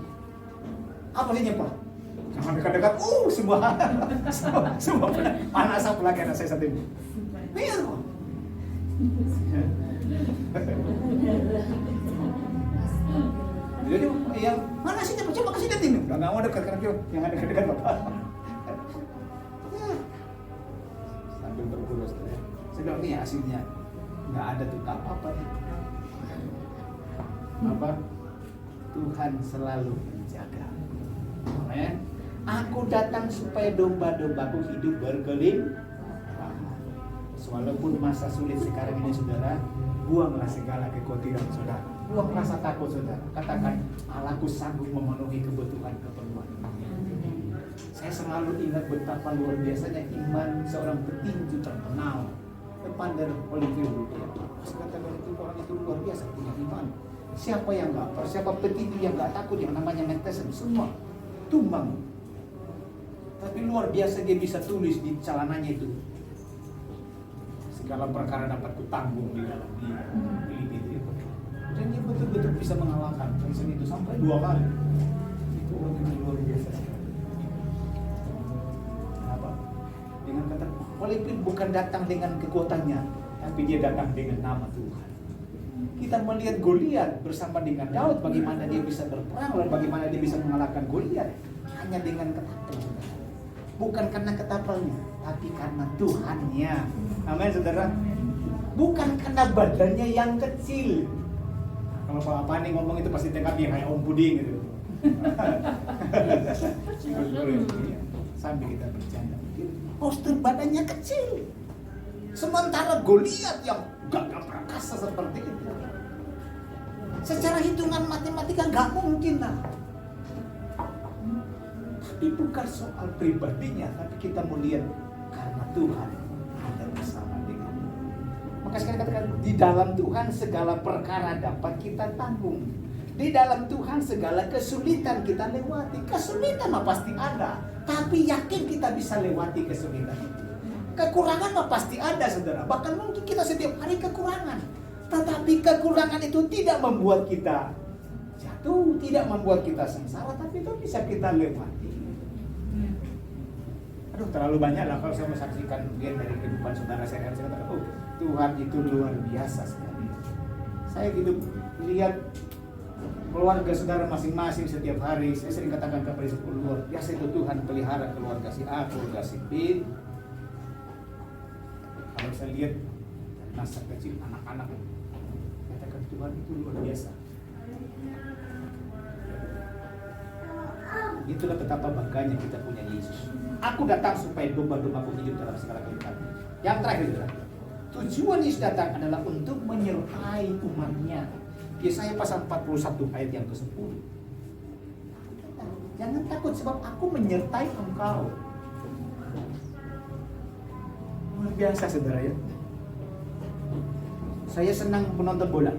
Apa sih Pak? Jangan dekat-dekat. Semua anak saya pelagi anak saya satu ini. Biar kok. Jadi yang mana sih coba kasih lihat ini. Udah nggak mau dekat karena yang ada dekat Bapak. Sambil bergurau saja. Saya bilang ini hasilnya nggak ada tuh apa-apa. Apa? Tuhan selalu menjaga. Amen. Aku datang supaya domba-dombaku hidup berkelimpahan. Walaupun masa sulit sekarang ini saudara, buanglah segala kekhawatiran saudara. Buang rasa takut saudara. Katakan, Allahku sanggup memenuhi kebutuhan. Saya selalu ingat betapa luar biasanya iman seorang petinju terkenal. Depan dari Olivier. Saya katakan itu orang itu luar biasa punya iman. Siapa yang nggak? Siapa petinju yang nggak takut yang namanya Mike Tyson? Semua tumbang. Tapi luar biasa dia bisa tulis di celananya itu. Segala perkara dapat kutanggung di dalam dia. Dan dia betul-betul bisa mengalahkan Tyson itu sampai 2 kali. Itu luar biasa. Kenapa? Dengan kata Olivier bukan datang dengan kekuatannya, tapi dia datang dengan nama Tuhan. Kita melihat Goliat bersama dengan Daud, bagaimana dia bisa berperang dan bagaimana dia bisa mengalahkan Goliat hanya dengan ketapel. Bukan karena ketapelnya, tapi karena Tuhannya. Amin, saudara. Bukan karena badannya yang kecil. Kalau Pak Pani ngomong itu pasti tengah dia kayak Om Puding gitu. Sampai kita bercanda, postur badannya kecil. Sementara Goliat yang gagah perkasa seperti itu, secara hitungan matematika nggak mungkin lah. Tapi bukan soal pribadinya, tapi kita melihat karena Tuhan ada bersama dengan. Maka sekali katakan, di dalam Tuhan segala perkara dapat kita tanggung. Di dalam Tuhan segala kesulitan kita lewati. Kesulitan mah pasti ada, tapi yakin kita bisa lewati kesulitan itu. Kekurangan mah pasti ada, saudara. Bahkan mungkin kita setiap hari kekurangan. Tetapi kekurangan itu tidak membuat kita jatuh, tidak membuat kita sengsara, tapi itu bisa kita lewati. Aduh, terlalu banyak lah kalau saya menyaksikan bagian dari kehidupan saudara saya katakan, oh Tuhan itu luar biasa sekali. Saya hidup lihat keluarga saudara masing-masing setiap hari. Saya sering katakan kepada istri, luar biasa itu Tuhan pelihara keluarga si A, keluarga si B. Kalau saya lihat masa kecil anak-anak, katakan Tuhan itu luar biasa. Itulah betapa bangganya kita punya Yesus. Aku datang supaya domba-dombaku hidup dalam segala kehidupan. Yang terakhir, tujuan Yesus datang adalah untuk menyertai umatnya. Yesaya pasal 41 ayat yang ke-10. Jangan takut sebab aku menyertai engkau. Luar biasa, saudara ya. Saya senang menonton bola,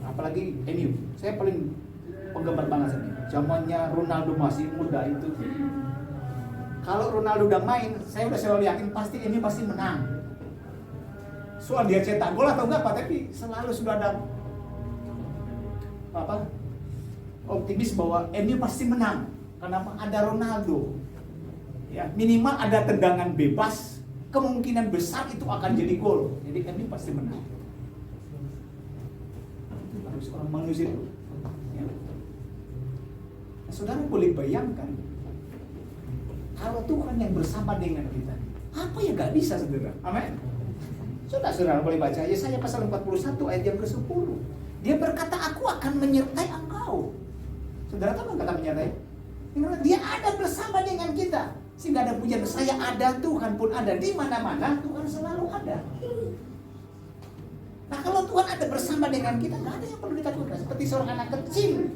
apalagi MU. Saya paling penggemar banget ini. Zamannya Ronaldo masih muda itu. Kalau Ronaldo udah main, saya udah selalu yakin pasti MU pasti menang. Soal dia cetak gol atau enggak, tapi selalu sudah ada optimis bahwa MU pasti menang. Kenapa? Ada Ronaldo. Ya, minimal ada tendangan bebas, kemungkinan besar itu akan jadi gol. Jadi MU pasti menang. Itu harus orang manusia itu. Ya. Nah, saudara boleh bayangkan kalau Tuhan yang bersama dengan kita, apa yang gak bisa, saudara? Amin. Saudara boleh baca Yesaya pasal 41 ayat yang ke-10. Dia berkata, aku akan menyertai engkau. Saudara tahu kan kata menyertai? Dia ada bersama dengan kita. Sehingga ada pujian, saya ada, Tuhan pun ada. Di mana-mana Tuhan selalu ada. Nah, kalau Tuhan ada bersama dengan kita, gak ada yang perlu ditakutkan. Seperti seorang anak kecil.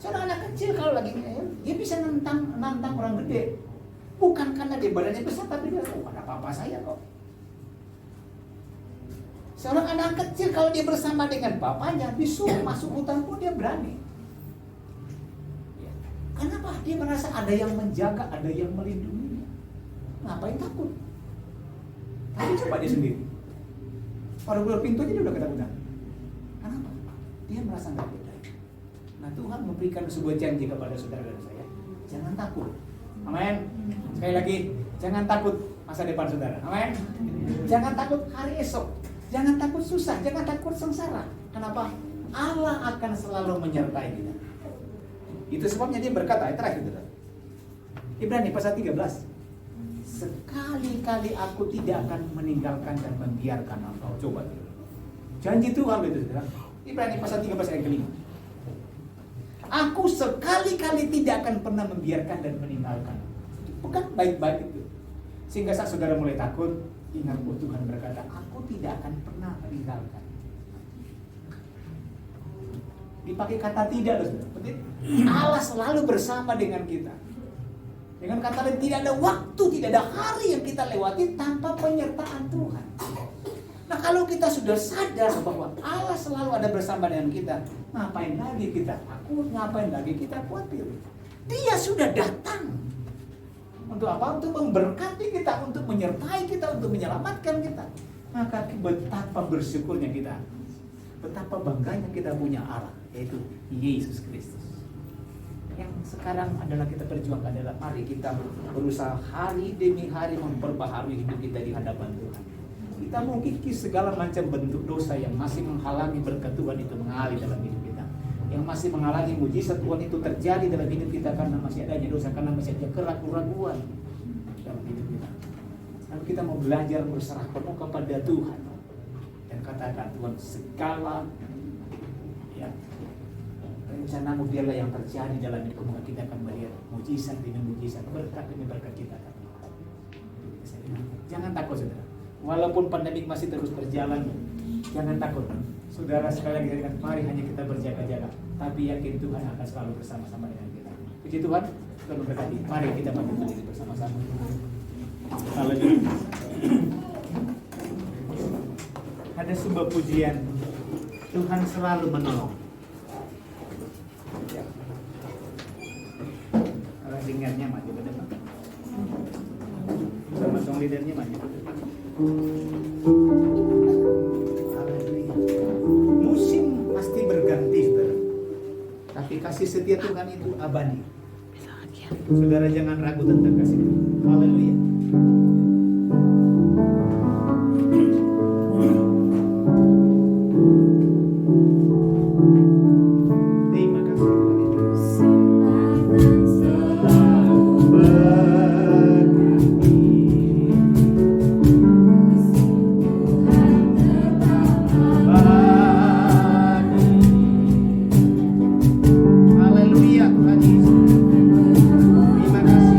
Seorang anak kecil kalau lagi dia bisa nantang orang gede. Bukan karena dia badannya besar, tapi dia ada apa-apa saya kok. Seorang anak kecil kalau dia bersama dengan bapaknya, disuruh masuk hutan pun dia berani. Ya. Kenapa? Dia merasa ada yang menjaga, ada yang melindunginya. Ngapain takut? Tapi coba dia sendiri. Pada keluar pintu aja dia udah ketakutan. Kenapa? Dia merasa nggak beda. Nah, Tuhan memberikan sebuah janji kepada saudara dan saya. Jangan takut. Amin. Sekali lagi, jangan takut masa depan saudara. Amin. Jangan takut hari esok. Jangan takut susah, jangan takut sengsara. Kenapa? Allah akan selalu menyertai kita. Itu sebabnya dia berkata, ayat terakhir itu. Ibrani pasal 13. Sekali-kali aku tidak akan meninggalkan dan membiarkan engkau. Coba. Janji Tuhan itu, saudara. Ibrani pasal 13 ayat kelima. Aku sekali-kali tidak akan pernah membiarkan dan meninggalkan. Pegang baik-baik itu. Sehingga saat saudara mulai takut, ingat bahwa Tuhan berkata, aku tidak akan pernah meninggalkan. Dipakai kata tidak, saudara. Allah selalu bersama dengan kita. Dengan kata lain, tidak ada waktu, tidak ada hari yang kita lewati tanpa penyertaan Tuhan. Nah, kalau kita sudah sadar bahwa Allah selalu ada bersama dengan kita, ngapain lagi kita takut, ngapain lagi kita khawatir? Dia sudah datang. Untuk apa? Untuk memberkati kita, untuk menyertai kita, untuk menyelamatkan kita. Maka betapa bersyukurnya kita, betapa bangganya kita punya Allah, yaitu Yesus Kristus. Yang sekarang adalah kita perjuangkan adalah mari kita berusaha hari demi hari memperbaharui hidup kita di hadapan Tuhan. Kita mau kikis segala macam bentuk dosa yang masih menghalangi berkat Tuhan itu mengalir dalam hidup kita, yang masih menghalangi mujizat Tuhan itu terjadi dalam hidup kita karena masih adanya dosa, karena masih ada keraguan-keraguan dalam hidup kita. Lalu kita mau belajar berserah penuh kepada Tuhan dan katakan, Tuhan, segala ya rencanamu biarlah yang terjadi dalam hidup kita akan melihat mujizat demi mujizat, berkat demi berkat kita akan mengalami. Jangan takut saudara, walaupun pandemik masih terus berjalan, jangan takut saudara. Sekali lagi mari hanya kita berjaga-jaga, tapi yakin Tuhan akan selalu bersama-sama dengan kita. Puji Tuhan, Tuhan memberkati. Mari kita bangkit berdiri bersama-sama. Haleluya. Ada sebuah pujian, Tuhan selalu menolong. Ya. Orang dengarnya maju ke depan. Sama song leadernya maju ke depan. Haleluya. Musim pasti berganti, saudara. Tapi kasih setia Tuhan itu abadi. Saudara jangan ragu tentang kasih Tuhan. Haleluya. Terima kasih Haleluya Tuhan Yesus. Terima kasih.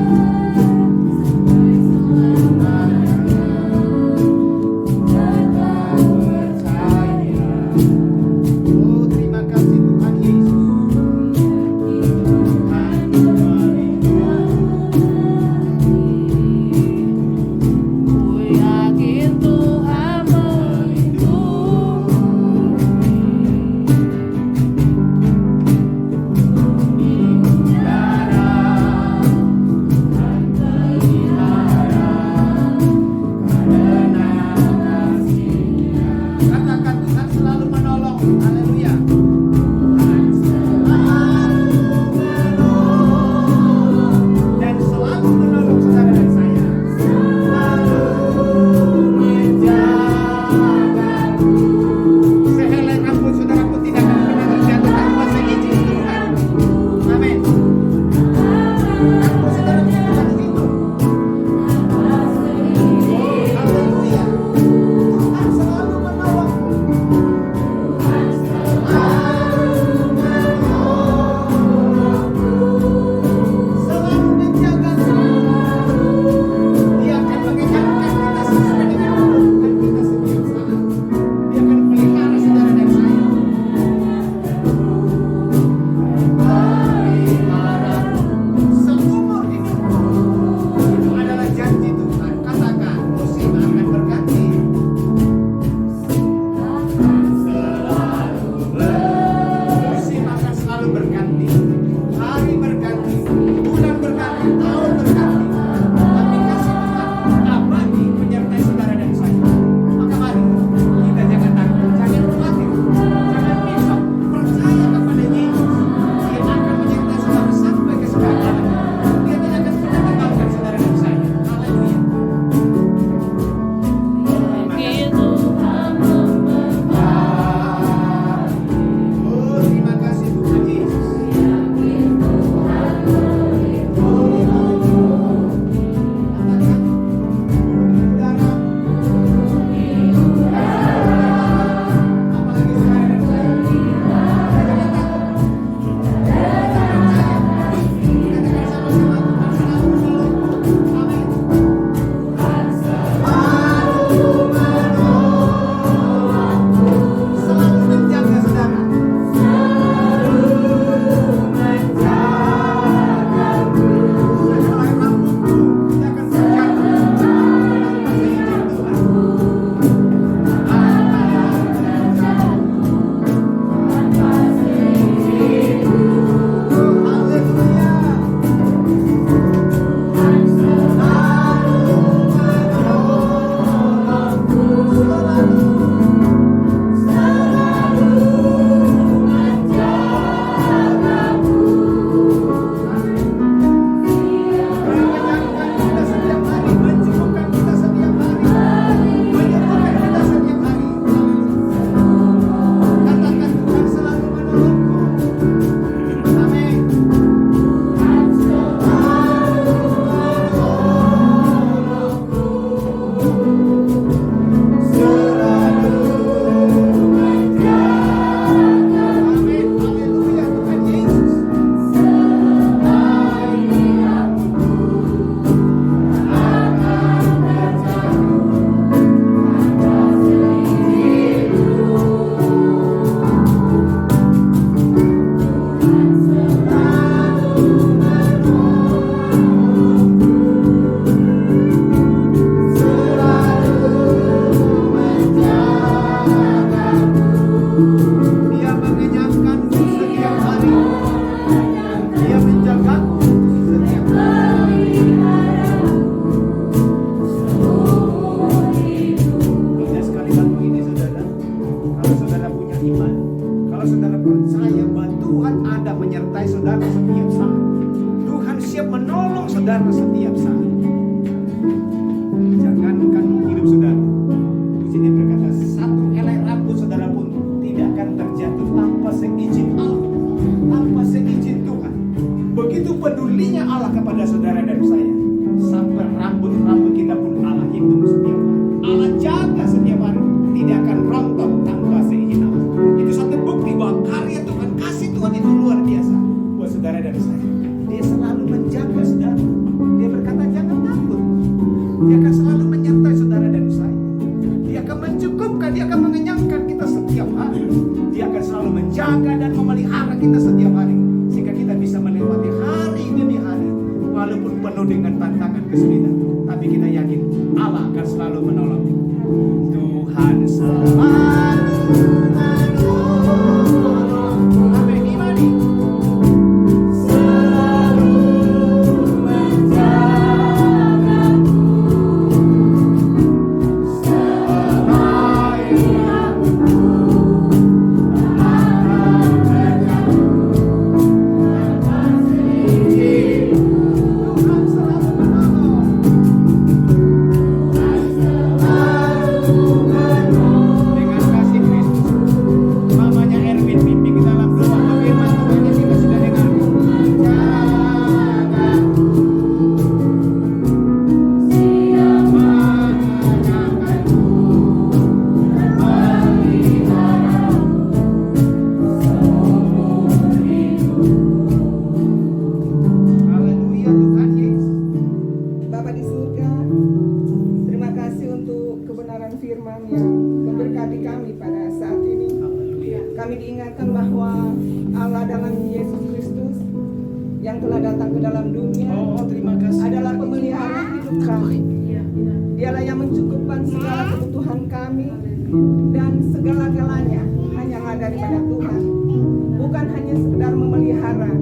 Tapi kita yakin Allah akan selalu menolong. Tuhan selalu menolong. Apa yang imani? Selalu menjagaku selama hidupku. Dialah yang mencukupkan segala kebutuhan kami, dan segala-galanya hanyalah daripada Tuhan. Bukan hanya sekedar memelihara,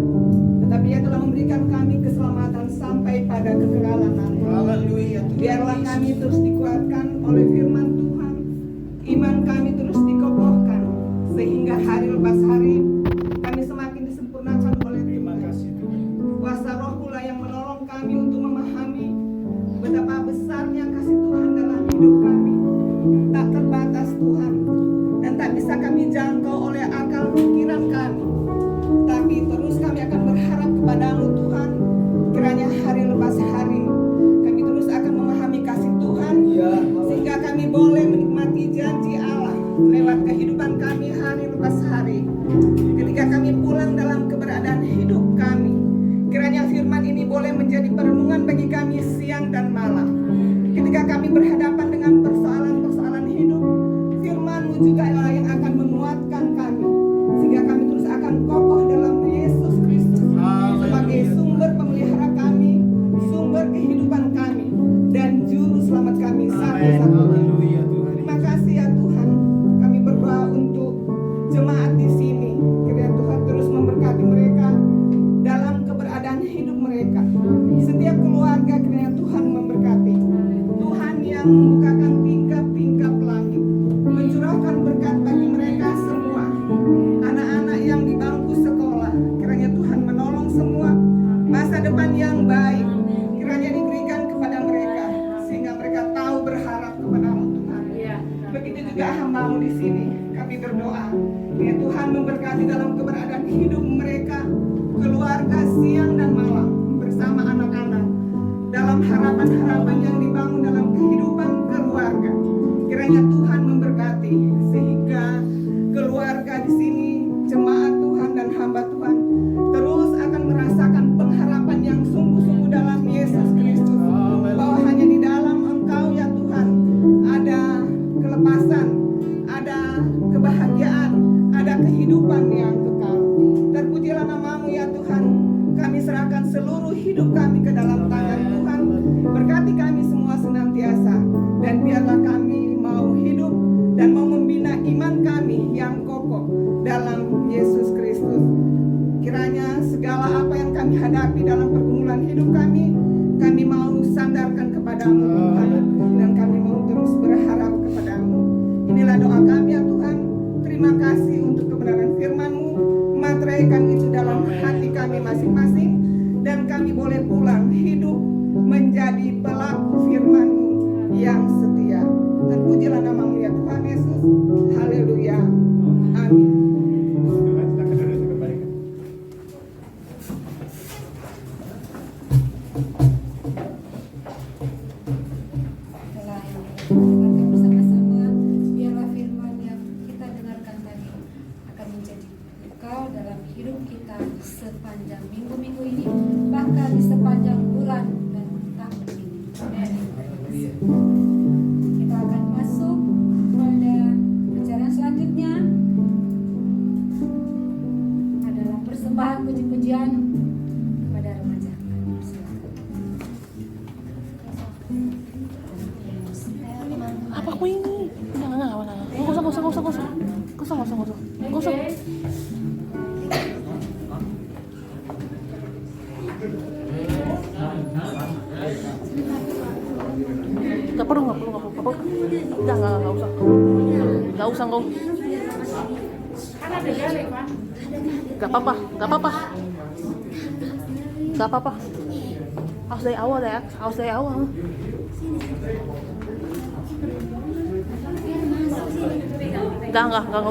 tetapi Ia telah memberikan kami keselamatan sampai pada kekekalan nanti. Biarlah kami terus dikuatkan oleh firman Tuhan, iman kami terus dikokohkan, sehingga hari lepas hari kami semakin disempurnakan oleh Tuhan. Kuasa Roh pula yang menolong kami untuk memahami betapa besarnya kasih Tuhan dalam hidup kami. Tak terbatas Tuhan, dan tak bisa kami jangkau oleh akal pikiran kami. Tapi terus kami akan berharap kepadamu Tuhan. Kiranya hari lepas hari kami terus akan memahami kasih Tuhan, sehingga kami boleh menikmati janji Allah lewat kehidupan kami hari lepas hari. Ketika kami pulang dalam keberadaan hidup kami, kiranya firman ini boleh menjadi perenungan bagi kami siang dan malam. Ketika kami berhadapan dengan persoalan-persoalan hidup, firman-Mu juga yang akan menguatkan kami, sehingga kami terus akan kokoh dalam Yesus Kristus sebagai sumber pemelihara kami, sumber kehidupan kami, dan juru selamat kami satu-satunya. Terima kasih ya Tuhan. Kami berdoa untuk jemaat di sini. Kiranya Tuhan terus memberkati mereka dalam keberadaan hidup mereka. Setiap keluarga kiranya Tuhan memberkati. Tuhan yang membukakan tingkap-tingkap langit, mencurahkan berkat bagi mereka semua. Anak-anak yang di bangku sekolah, kiranya Tuhan menolong semua. Masa depan yang baik kiranya diberikan kepada mereka, sehingga mereka tahu berharap kepada-Mu Tuhan. Begitu juga hamba-Mu di sini, kami berdoa ya Tuhan memberkati dalam keberadaan hidup mereka, keluarga siang dan malam bersama anak-anak, dalam harapan-harapan yang dibangun dalam kehidupan keluarga. Kiranya Tuhan memberkati, sehingga keluarga di sini, jemaat Tuhan dan hamba Tuhan terus akan merasakan pengharapan yang sungguh-sungguh dalam Yesus Kristus, bahwa hanya di dalam Engkau ya Tuhan ada kelepasan, ada kebahagiaan, ada kehidupan yang kekal. Terpujilah nama-Mu ya Tuhan. Kami serahkan seluruh hidup kami ke dalam tangan Tuhan. Berkati kami semua senantiasa, dan biarlah kami mau hidup dan mau membina iman kami yang kokoh dalam Yesus Kristus. Kiranya segala apa yang kami hadapi dalam pergumulan hidup kami mau sandarkan kepada-Mu Tuhan, dan kami mau terus berharap kepada-Mu. Inilah doa kami ya Tuhan. Terima kasih untuk kebenaran firman-Mu. Materaikan itu dalam hati kami masing-masing, dan kami boleh pulang hidup menjadi pelaku firman-Mu yang setia. Terpujilah nama-Mu ya Tuhan Yesus. Haleluya. Amin. Bersama-sama, biarlah firman yang kita dengarkan tadi akan menjadi bekal dalam hidup kita sepanjang minggu-minggu ini, bahkan di sepanjang bulan dan tahun ini. Kita akan masuk pada acara selanjutnya, adalah persembahan puji-pujian kepada remaja. Silakan. Apa aku ini? Jangan. Nggak usah. Nggak perlu. Nggak usah. Kan ada gale, Pak. Nggak apa-apa. Harus dari awal ya. Nggak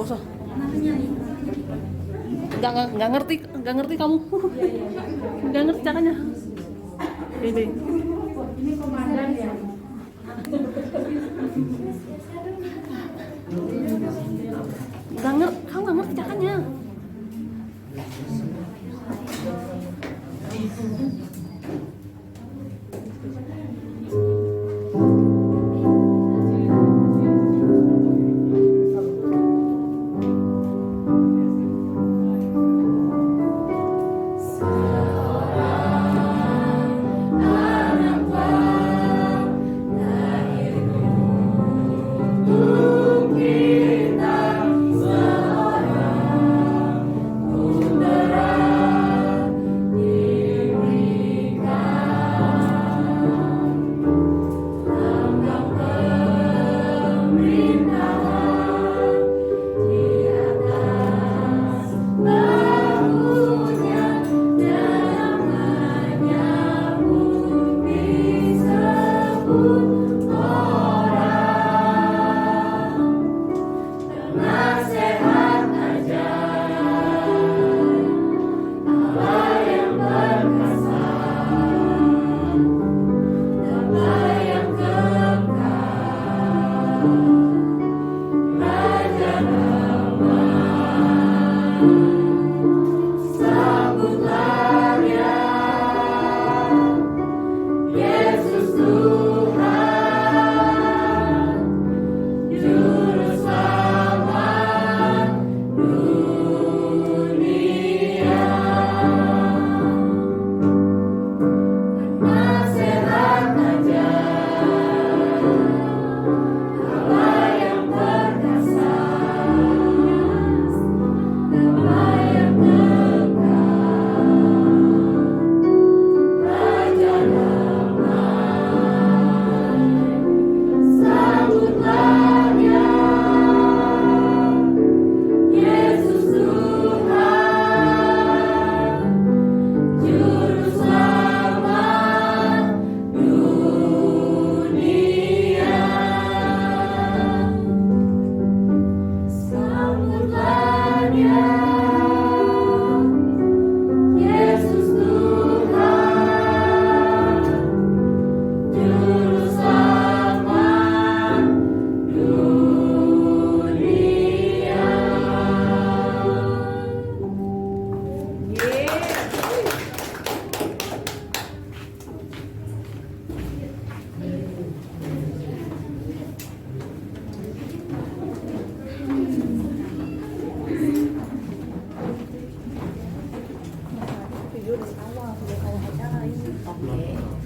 usah. Nggak ngerti kamu. Nggak ngerti caranya. Ini. Ini komandan ya. Kamu nggak ngerti caranya.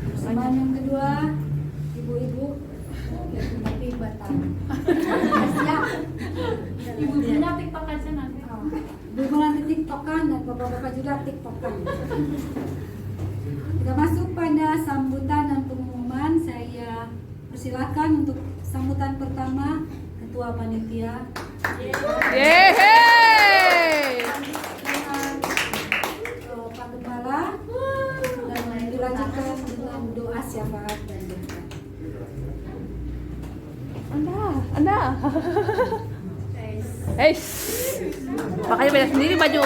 Persamaan yang kedua, ibu-ibu tapi batal. Siap. Ibu-ibunya TikTok aja nanti. Ibu nanti tiktokan dan bapak-bapak juga tiktokan. Kita masuk pada sambutan dan pengumuman. Saya persilakan untuk sambutan pertama Ketua Panitia. Yeay! Pak Gembala dan dilanjutkan dengan doa syafaat dan berkat. Anda. Makanya beda sendiri baju.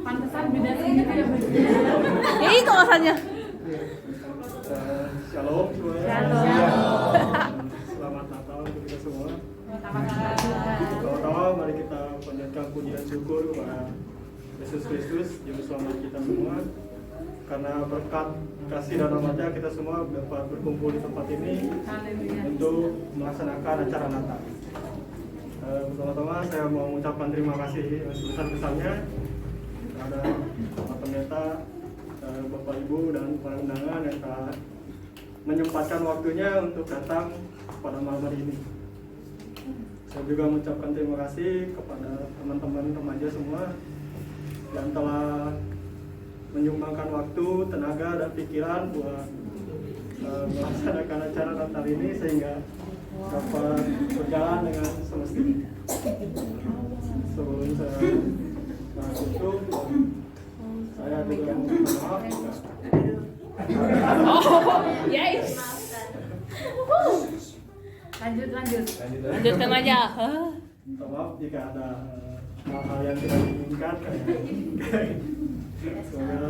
Pantesan beda sendiri ya baju. Ya itu alasannya. Shalom semuanya. Selamat Natal untuk kita semua. Pertama-tama mari kita panjatkan puji dan syukur kepada Yesus Kristus, Juru Selamat kita semua. Karena berkat kasih dan rahmat-Nya kita semua dapat berkumpul di tempat ini untuk melaksanakan acara Natal. Pertama-tama saya mau mengucapkan terima kasih sebesar-besarnya kepada Pak Pendeta Bapak Ibu dan para undangan yang telah menyempatkan waktunya untuk datang pada malam hari ini. Saya juga mengucapkan terima kasih kepada teman-teman remaja semua yang telah menyumbangkan waktu, tenaga, dan pikiran buat melaksanakan acara Natal ini sehingga dapat berjalan dengan semestinya. Sebelum saya tutup, saya juga mohon maaf jika Yes. Lanjut. Lanjutkan aja. minta maaf jika ada hal-hal yang tidak diinginkan. Semoga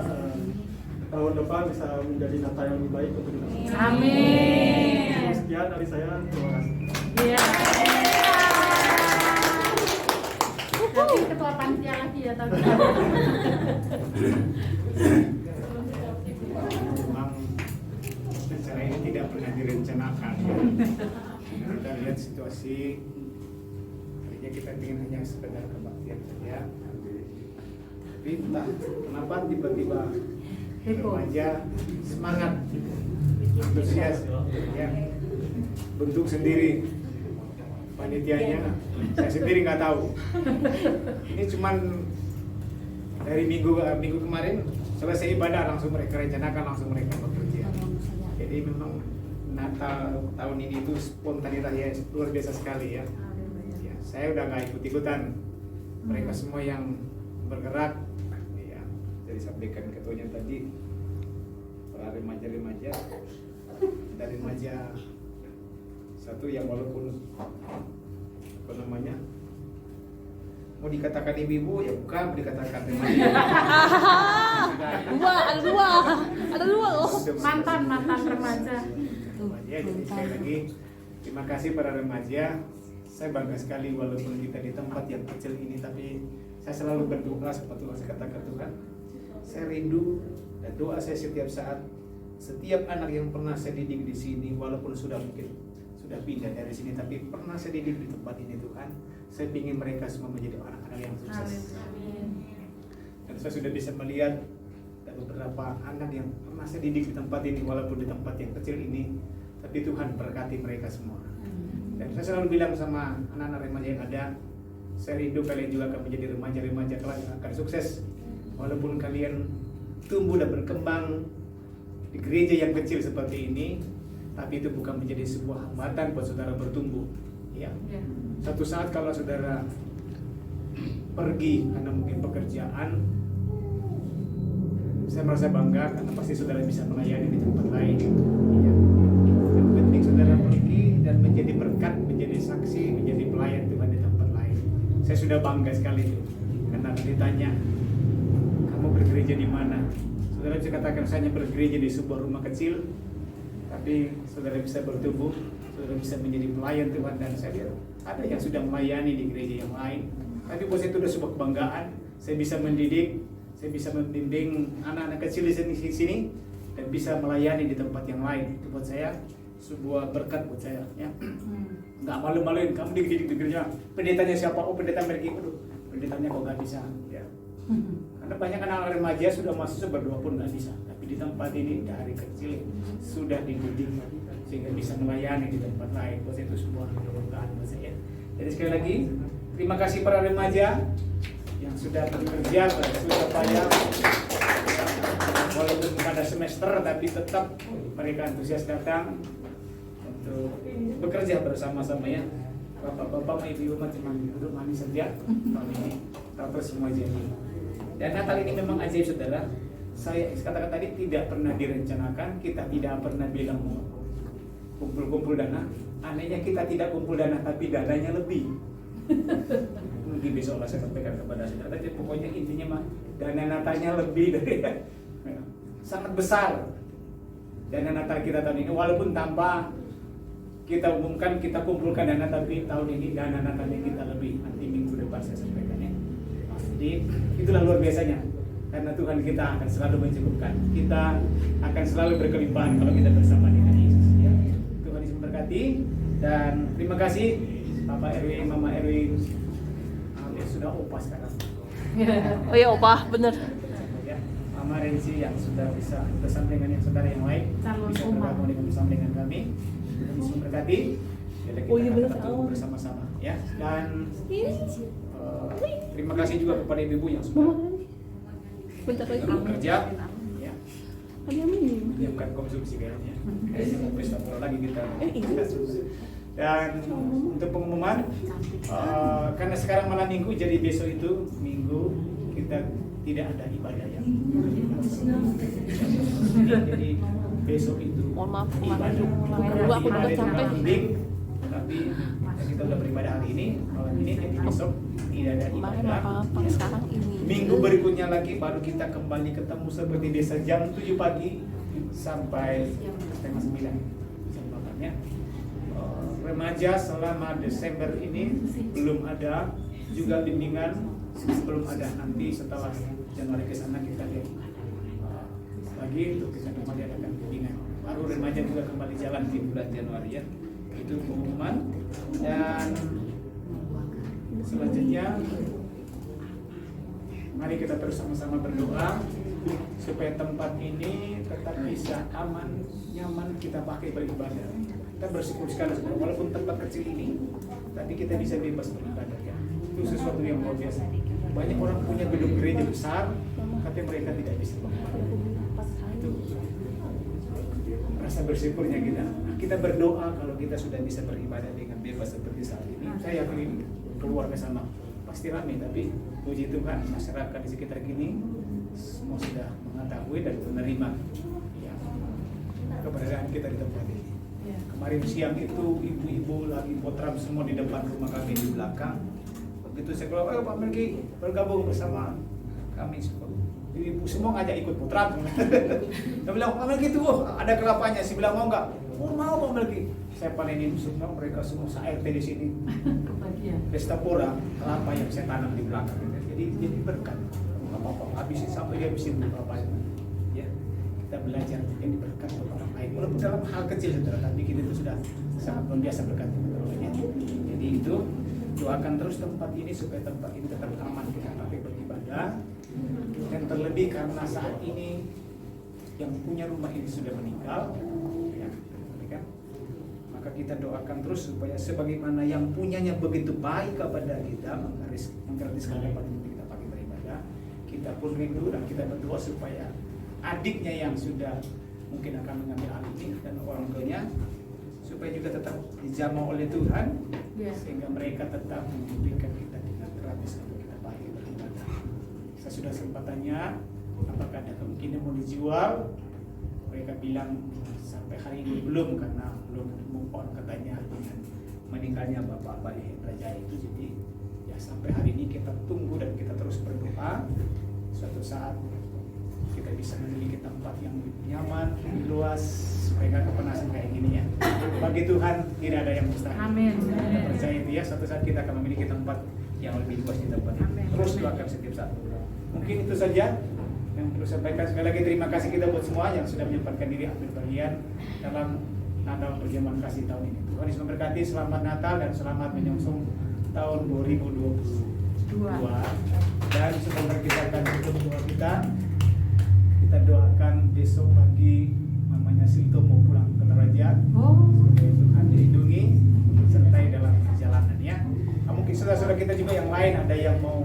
tahun depan bisa menjadi Natal yang lebih baik untuk kita. Amin. Sekian dari saya, terima kasih. Iya. Nanti ketua panitia lagi ya tahun depan. Memang acara ini tidak pernah direncanakan. Kita lihat situasi, tadinya kita ingin hanya sekedar kebaktian saja. Tapi entah kenapa tiba-tiba remaja semangat, antusias, ya, bentuk sendiri panitianya. Saya sendiri nggak tahu. Ini cuman dari minggu kemarin selesai ibadah langsung mereka rencanakan, langsung mereka bekerja. Jadi memang Natal tahun ini itu spontanitas ya luar biasa sekali ya. Ya, saya udah nggak ikut-ikutan. Mereka semua yang bergerak, ya, jadi sampaikan ketuanya tadi para remaja-remaja dari remaja satu yang walaupun apa namanya mau dikatakan ibu-ibu ya bukan, mau dikatakan remaja. Ada dua loh. Mantan remaja. Remaja, jadi sekali lagi terima kasih para remaja. Saya bangga sekali walaupun kita di tempat yang kecil ini, tapi saya selalu berdoa seperti yang saya katakan Tuhan. Saya rindu dan doa saya setiap saat, setiap anak yang pernah saya didik di sini, walaupun sudah pindah dari sini, tapi pernah saya didik di tempat ini Tuhan. Saya ingin mereka semua menjadi anak-anak yang sukses. Dan saya sudah bisa melihat ada beberapa anak yang pernah saya didik di tempat ini, walaupun di tempat yang kecil ini, tapi Tuhan berkati mereka semua. Dan saya selalu bilang sama anak-anak remaja yang ada, saya rindu kalian juga akan menjadi remaja-remaja kelak yang akan sukses. Walaupun kalian tumbuh dan berkembang di gereja yang kecil seperti ini, tapi itu bukan menjadi sebuah hambatan buat saudara bertumbuh. Ya. Satu saat kalau saudara pergi karena mungkin pekerjaan, saya merasa bangga karena pasti saudara bisa melayani di tempat lain. Ya. Yang penting saudara pergi dan menjadi berkat, menjadi saksi, menjadi pelayan Tuhan di tempat lain. Saya sudah bangga sekali itu. Karena ditanya, kamu bergereja di mana? Saudara bisa katakan saya hanya bergereja di sebuah rumah kecil, tapi saudara bisa bertumbuh, saudara bisa menjadi pelayan Tuhan. Dan saya lihat ada yang sudah melayani di gereja yang lain. Tapi buat saya itu sudah sebuah kebanggaan. Saya bisa mendidik, saya bisa membimbing anak-anak kecil di sini dan bisa melayani di tempat yang lain. Itu buat saya sebuah berkat buat saya. Ya. Nggak malu-maluin kamu dididik di gereja. Pendetanya siapa? Oh, pendeta mereka. Aduh, pendetanya kok nggak bisa. Ya. Karena banyak anak-anak remaja sudah masuk berdoa pun nggak bisa. Tapi di tempat ini dari kecil sudah dididik sehingga bisa melayani di tempat lain. Buat saya itu sebuah kebanggaan buat saya. Jadi sekali lagi terima kasih para remaja yang sudah bekerja, sudah payah. Walaupun pada semester tapi tetap mereka antusias datang untuk bekerja bersama-sama ya. Bapak-bapak, ibu-ibu cuma duduk manis saja tahun ini, tapi semua jadi. Dan Natal ini memang ajaib saudara. Saya katakan tadi tidak pernah direncanakan, kita tidak pernah bilang mau kumpul-kumpul dana. Anehnya kita tidak kumpul dana tapi dananya lebih. Mungkin besok lah saya sampaikan kepada saudara. Jadi pokoknya intinya mah dana Natalnya lebih dari sangat besar. Dana Natal kita tahun ini walaupun tanpa kita umumkan kita kumpulkan dana, tapi tahun ini dana Natalnya kita lebih. Nanti minggu depan saya sampaikannya. Jadi itulah luar biasanya. Karena Tuhan kita akan selalu mencukupkan. Kita akan selalu berkelimpahan kalau kita bersama dengan Yesus. Ya. Tuhan Yesus memberkati. Dan terima kasih Bapak Erwin, Mama Erwin. Sudah opa sekarang. Oh iya, Opa, bener. Ya, Mama kemarin sih yang sudah bisa bersama dengan yang saudara yang lain Calon bisa umat. bergabung dengan bersama dengan kami. Tuhan Yesus memberkati. Jadi kita Oh iya, akan benar, bertemu awal. bersama-sama ya. Dan terima kasih juga kepada ibu-ibu yang sudah Bentar lagi. bekerja ya, Ada yang ini. menyiapkan konsumsi kayaknya. Kayaknya mau pesta bola lagi kita. Iya. Dan untuk pengumuman, karena sekarang malam minggu, jadi besok itu minggu kita tidak ada ibadah ya. Jadi besok itu Mohon maaf kemarin ibadah. dulu aku juga Ada capek. bimbing, tapi kita udah beribadah hari ini, malam ini, jadi besok tidak ada Kemarin ibadah. apa sekarang ini. Minggu berikutnya lagi baru kita kembali ketemu seperti biasa jam 7 pagi sampai setengah 9 jam makannya. Remaja selama Desember ini belum ada juga bimbingan, belum ada, nanti setelah Januari ke sana kita lihat lagi untuk kita kembali adakan bimbingan. Baru remaja juga kembali jalan di bulan Januari ya. Itu pengumuman. Dan selanjutnya mari kita terus sama-sama berdoa supaya tempat ini tetap bisa aman, nyaman kita pakai beribadah. Kita bersyukur sekali saudara, walaupun tempat kecil ini, tapi kita bisa bebas beribadah ya. Itu sesuatu yang luar biasa. Banyak orang punya gedung gereja besar, tapi mereka tidak bisa beribadah. Itu rasa bersyukurnya kita. Nah, kita berdoa kalau kita sudah bisa beribadah dengan bebas seperti saat ini. Saya yakin ini keluarga sana pasti ramai, tapi puji Tuhan masyarakat di sekitar gini semua sudah mengetahui dan menerima ya, keberadaan kita di tempat ini. Kemarin siang itu ibu-ibu lagi potram semua di depan rumah kami di belakang. Begitu saya keluar, Pak Melki bergabung bersama kami semua. Ibu semua ngajak ikut potram. Dia bilang, Pak Melki tuh ada kelapanya. Saya bilang mau nggak? Oh mau Pak Melki. Saya panenin semua, mereka semua se-RT di sini. Pesta pora kelapa yang saya tanam di belakang. Jadi berkat. Apa-apa habisin sampai dia habisin kelapa. Ya, kita belajar jadi berkat untuk orang lain. Walaupun dalam hal kecil saudara, tapi kita itu sudah sangat luar biasa berkat. Jadi itu doakan terus tempat ini supaya tempat ini tetap aman kita pakai beribadah. Dan terlebih karena saat ini yang punya rumah ini sudah meninggal, ya, kan? Maka kita doakan terus supaya sebagaimana yang punyanya begitu baik kepada kita, menggratiskan tempat ini kita pakai beribadah. Kita pun rindu dan kita berdoa supaya adiknya yang sudah mungkin akan mengambil alih ini dan orang tuanya supaya juga tetap dijamah oleh Tuhan, sehingga mereka tetap memberikan kita dengan gratis untuk kita pakai beribadah. Saya sudah sempat tanya apakah ada kemungkinan mau dijual, mereka bilang sampai hari ini belum karena belum move on katanya dengan meninggalnya Bapak Bali Hendra Jaya itu. Jadi ya sampai hari ini kita tunggu dan kita terus berdoa suatu saat kita bisa memiliki tempat yang nyaman, luas, supaya nggak kepanasan kayak gini ya. Bagi Tuhan tidak ada yang mustahil. Amin. Kita percaya itu ya, suatu saat kita akan memiliki tempat yang lebih luas di tempat ini. Terus doakan setiap saat. Mungkin itu saja yang perlu saya sampaikan. Sekali lagi terima kasih kita buat semua yang sudah menyempatkan diri ambil bagian dalam Natal perjamuan kasih tahun ini. Tuhan Yesus memberkati. Selamat Natal dan selamat menyongsong tahun 2022. Dan semoga kita akan tutup doa kita. Kita doakan besok pagi mamanya Silto mau pulang ke Raja. Supaya Tuhan dilindungi sertai dalam perjalanan ya. Mungkin saudara-saudara kita juga yang lain ada yang mau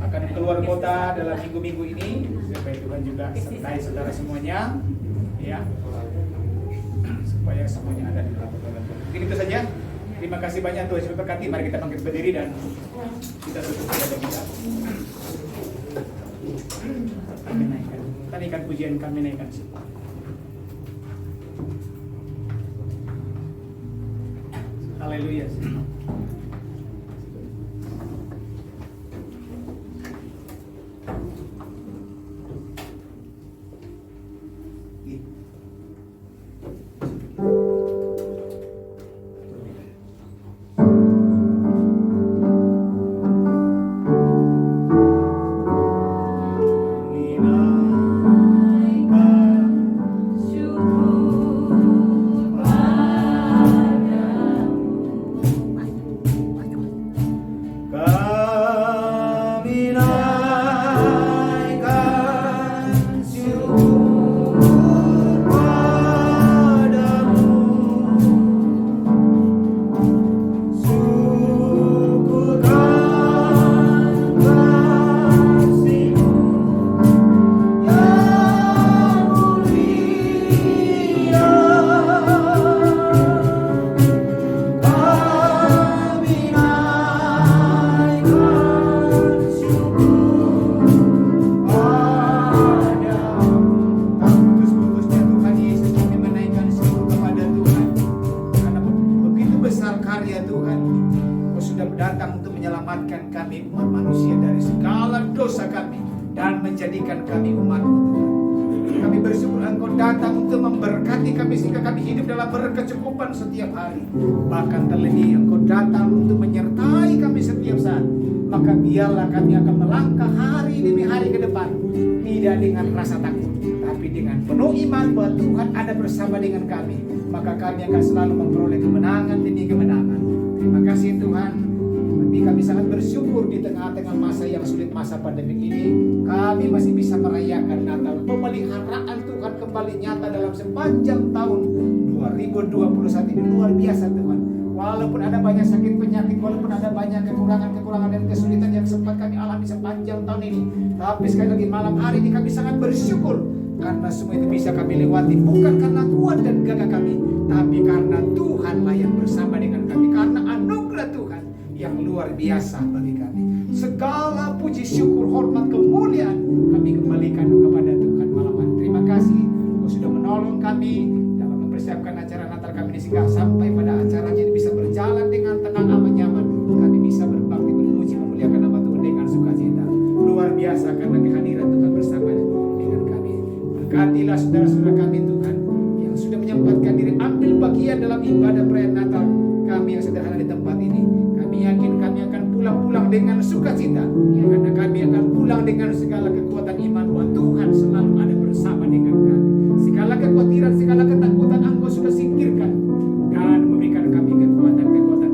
akan keluar kota dalam minggu-minggu ini, supaya Tuhan juga sertai saudara semuanya ya, supaya semuanya ada di dalam perjalanan. Mungkin itu saja. Terima kasih banyak Tuhan Yesus berkati. Mari kita bangkit berdiri dan kita tutup ibadah kita. Kami naikkan pujian, kami naikkan semua. Haleluya. kami umat manusia dari segala dosa kami dan menjadikan kami umat-Mu Tuhan. Kami bersyukur Engkau datang untuk memberkati kami sehingga kami hidup dalam berkecukupan setiap hari. Bahkan terlebih Engkau datang untuk menyertai kami setiap saat. Maka biarlah kami akan melangkah hari demi hari ke depan, tidak dengan rasa takut, tapi dengan penuh iman bahwa Tuhan ada bersama dengan kami. Maka kami akan selalu memperoleh kemenangan demi kemenangan. Terima kasih Tuhan. Kami sangat bersyukur di tengah-tengah masa yang sulit, masa pandemi ini, kami masih bisa merayakan Natal. Pemeliharaan Tuhan kembali nyata dalam sepanjang tahun 2021 ini luar biasa Tuhan. Walaupun ada banyak sakit penyakit, walaupun ada banyak kekurangan dan kesulitan yang sempat kami alami sepanjang tahun ini, tapi sekali lagi malam hari ini kami sangat bersyukur karena semua itu bisa kami lewati bukan karena kuat dan gagah kami, tapi karena Tuhanlah yang bersama dengan kami, karena anugerah Tuhan yang luar biasa bagi kami. Segala puji syukur, hormat, kemuliaan kami kembalikan kepada Tuhan malam hari. Terima kasih Kau sudah menolong kami dalam mempersiapkan acara Natal kami ini sehingga sampai pada acaranya ini bisa berjalan dengan tenang, aman, nyaman. Kami bisa berbakti, memuji, memuliakan nama Tuhan dengan sukacita. Luar biasa karena kehadiran Tuhan bersama dengan kami. Berkatilah saudara-saudara kami Tuhan yang sudah menyempatkan diri ambil bagian dalam ibadah perayaan Natal kami yang sederhana di tempat ini. Kami yakin kami akan pulang dengan sukacita, karena kami akan pulang dengan segala kekuatan iman bahwa Tuhan selalu ada bersama dengan kami. Segala kekhawatiran, segala ketakutan Engkau sudah singkirkan dan memberikan kami kekuatan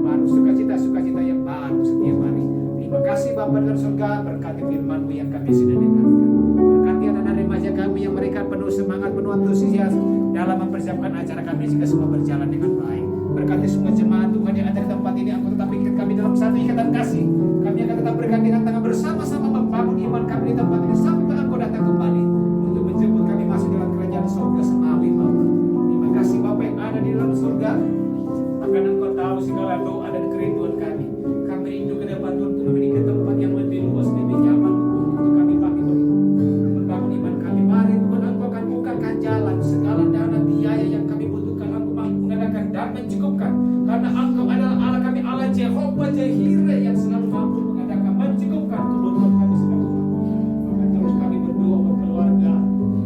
baru, sukacita yang baru setiap hari. Terima kasih Bapa dalam surga, berkati firman-Mu yang kami sudah dengarkan. Berkati anak-anak remaja kami yang mereka penuh semangat, penuh antusias dalam mempersiapkan acara kami sehingga semua berjalan dengan baik. Berkati semua jemaat Tuhan yang ada di tempat ini, Engkau tetap ikat kami dalam satu ikatan kasih. Kami akan tetap bergandengan tangan bersama-sama membangun iman kami di tempat ini sampai Engkau datang kembali untuk menjemput kami masuk dalam kerajaan surga semawi Bapa. Terima kasih Bapa yang ada di dalam surga. Akan Engkau tahu segala doa dan kerinduan kami. Kami rindu ke depan Tuhan untuk memiliki tempat yang lebih luas, lebih nyaman untuk kami pakai untuk membangun iman kami. Mari Tuhan Engkau akan bukakan jalan, segala dana biaya yang kami butuhkan Engkau mengadakan dan mencukupkan. Karena Engkau adalah Allah kami, Allah Jehovah Jireh yang selalu mampu mengadakan, mencukupkan kebutuhan kami segala. Maka terus kami berdoa untuk keluarga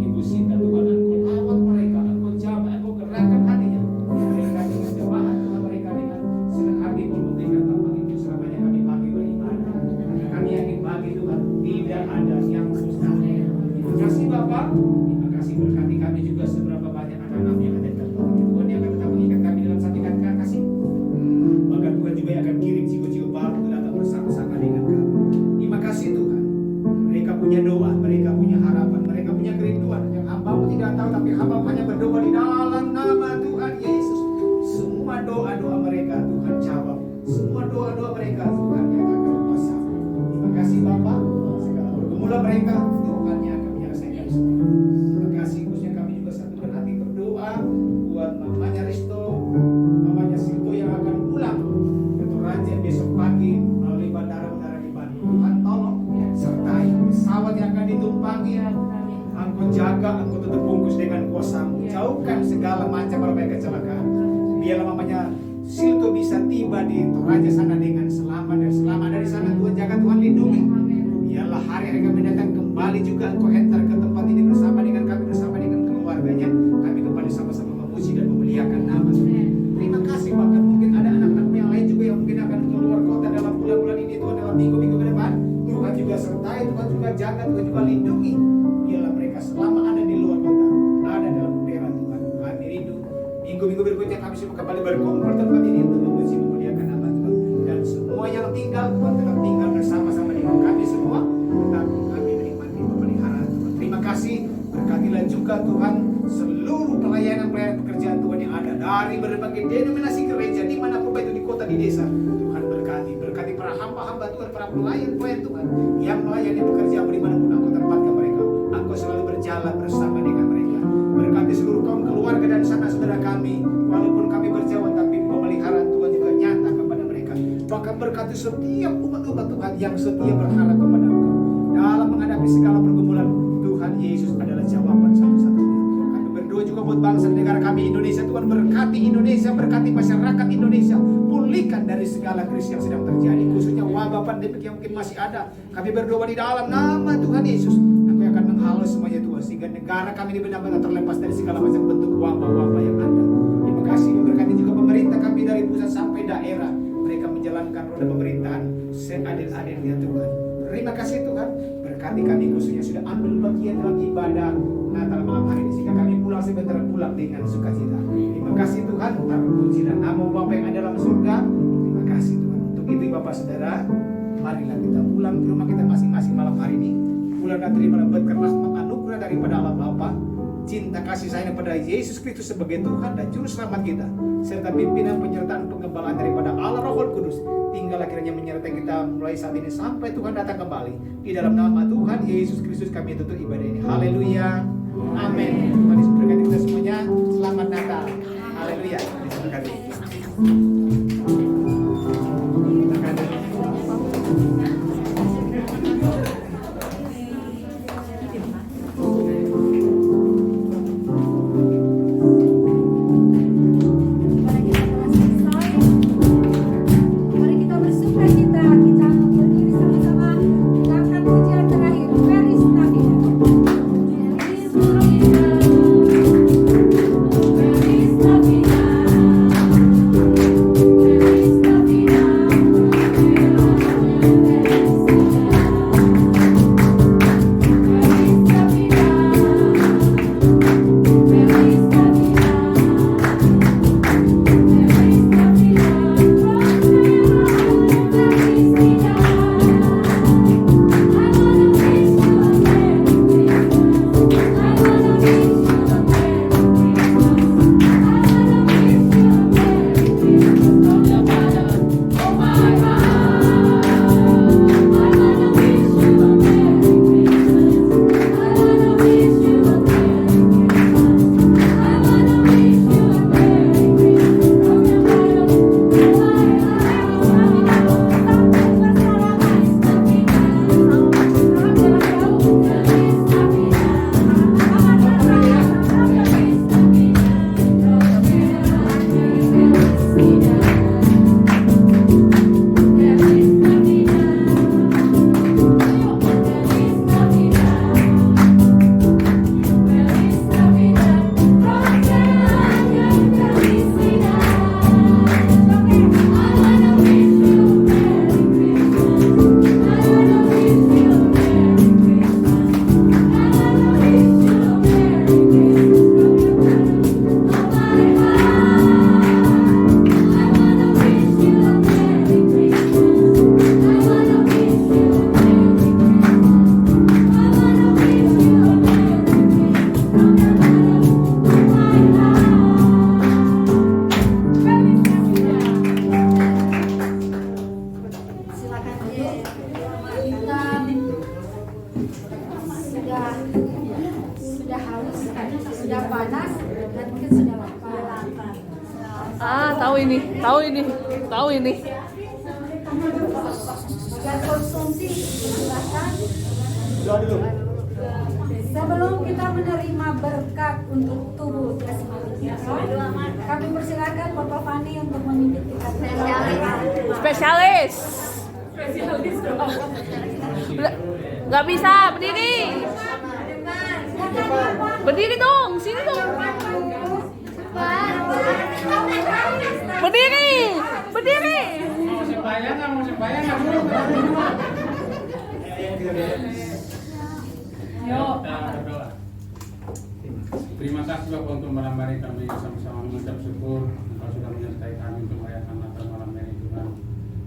Ibu Sinta Tuhan, Engkau rawat mereka, Engkau jamah, Engkau gerakkan hatinya. Mereka dengan jemaat Tuhan, mereka dengan senang hati memberikan tempat itu selamanya kami pakai beribadah. Karena kami yakin bagi Tuhan tidak ada yang mustahil. Terima kasih Bapak, terima kasih berkati kami juga seberapa banyak anak-anak yang ada di tempat ini. Tuhan yang akan tetap mengikat kami dalam satu ikatan kasih. Maka Tuhan juga akan kirim jiwa-jiwa baru datang bersama-sama dengan kami. Terima kasih Tuhan. Mereka punya doa, mereka punya harapan, mereka punya kerinduan yang hamba-Mu tidak tahu, tapi hamba-Mu hanya berdoa di dalam nama Tuhan Yesus. Semua doa-doa mereka Tuhan jawab. Semua doa-doa mereka Tuhan yang akan kuasa. Terima kasih Bapa. Segala pergumulan mereka Tuhan yang akan menyelesaikan semua. Terima kasih khususnya kami juga satukan hati berdoa buat mamanya Risto, mamanya Sinto yang akan pulang ke Toraja besok pagi melalui bandara-bandara di Bandung. Tuhan tolong sertai pesawat yang akan ditumpangi. Engkau jaga, Engkau tutup bungkus dengan kuasa-Mu. Jauhkan segala macam berbagai kecelakaan. Biarlah mamanya Sinto bisa tiba di Toraja sana dengan selamat, dan selama dari sana Tuhan jaga, Tuhan lindungi. Biarlah hari-hari kami datang kembali juga Engkau hantar ke tempat ini bersama dengan kami, bersama dengan keluarganya. Kami kembali sama-sama memuji dan memuliakan nama Tuhan. Terima kasih. Bahkan mungkin ada anak-anak yang lain juga yang mungkin akan keluar kota dalam bulan-bulan ini Tuhan, dalam minggu-minggu ke depan. Tuhan juga sertai, Tuhan juga jaga, Tuhan juga lindungi. Biarlah mereka selama ada di luar kota, ada dalam daerah Tuhan. Kami rindu minggu-minggu berikutnya kami semua kembali berkumpul tempat ini untuk memuji memuliakan nama Tuhan. Dan semua yang tinggal Tuhan tetap tinggal bersama-sama dengan kami semua. Tetap kami menikmati pemeliharaan Tuhan. Terima kasih. Berkatilah juga Tuhan seluruh pelayanan pekerjaan Tuhan yang ada dari berbagai denominasi gereja dimanapun baik itu di kota, di desa. Tuhan berkati para hamba-hamba Tuhan, para pelayan-pelayan Tuhan yang melayani pekerjaan dimanapun Engkau tempatkan mereka. Engkau selalu berjalan bersama dengan mereka. Berkati seluruh kaum keluarga dan sanak-saudara kami, walaupun kami berjauh tapi pemeliharaan Tuhan juga nyata kepada mereka. Bahkan berkati setiap umat-umat Tuhan yang setia berharap kepada Engkau dalam menghadapi segala pergumulan. Tuhan Yesus adalah jawaban satu-satunya. Kami berdoa juga buat bangsa dan negara kami Indonesia. Tuhan berkati Indonesia, berkati masyarakat Indonesia. Pulihkan dari segala krisis yang sedang terjadi, khususnya wabah pandemi yang mungkin masih ada. Kami berdoa di dalam nama Tuhan Yesus. Aku akan menghalau semuanya Tuhan, sehingga negara kami ini benar-benar terlepas dari segala macam bentuk wabah-wabah yang ada. Terima kasih. Berkati juga pemerintah kami dari pusat sampai daerah. Mereka menjalankan roda pemerintahan seadil-adilnya Tuhan. Terima kasih Tuhan. Berkati kami khususnya sudah ambil bagian dalam ibadah Natal malam hari ini, sehingga kami pulang sebentar pulang dengan sukacita. Terima kasih Tuhan. Terpuji dan nama Bapa yang ada dalam surga. Terima kasih Tuhan. Untuk itu Bapak Saudara, marilah kita pulang ke rumah kita masing-masing malam hari ini. Pulang dan terima berkat rahmat anugerah daripada Allah Bapa, cinta kasih sayang pada Yesus Kristus sebagai Tuhan dan Juru Selamat kita, serta pimpinan penyertaan pengembalaan daripada Allah Roh Kudus, tinggallah kiranya menyertai kita mulai saat ini sampai Tuhan datang kembali. Di dalam nama Tuhan Yesus Kristus kami tutup ibadah ini. Haleluya. Amin. Tuhan Yesus berkati kita semuanya. Selamat Natal. Haleluya. Yesus berkati. Mari kita bersuka cita, kita berdiri sama-sama mengucapkan pujian terakhir. Feliz Navidad. Feliz Navidad. Feliz Tahu ini. Bagian konsumsi silahkan. Sebelum kita menerima berkat untuk tubuh jasmani kita, kami persilakan Bapak Fani untuk memimpin kita. Spesialis. Nggak bisa berdiri. Berdiri dong, sini dong. Berdiri. Mau sembahyang nggak dulu? Kita berdoa. Terima kasih Bapak untuk malam hari kami sama-sama mengucap syukur Engkau sudah menyertai kami untuk merayakan Natal malam hari Tuhan.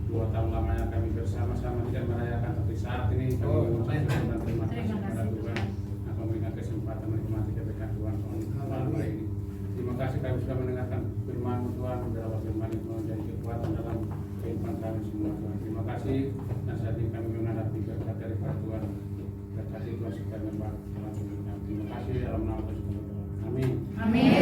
2 tahun lamanya kami bersama-sama tidak merayakan, tapi saat ini kami mengucap syukur dan terima kasih kepada Tuhan yang memberikan kesempatan menikmati keberkahan Tuhan malam hari ini. Terima kasih kami sudah mendengarkan firman Tuhan, beberapa firman itu menjadi kekuatan dalam kehidupan kami semua Tuhan. Terima kasih dan saat ini kami menghadapi berkat daripada Tuhan. Berkati Tuhan supaya membantu kami. Terima kasih dalam nama Yesus. Amin.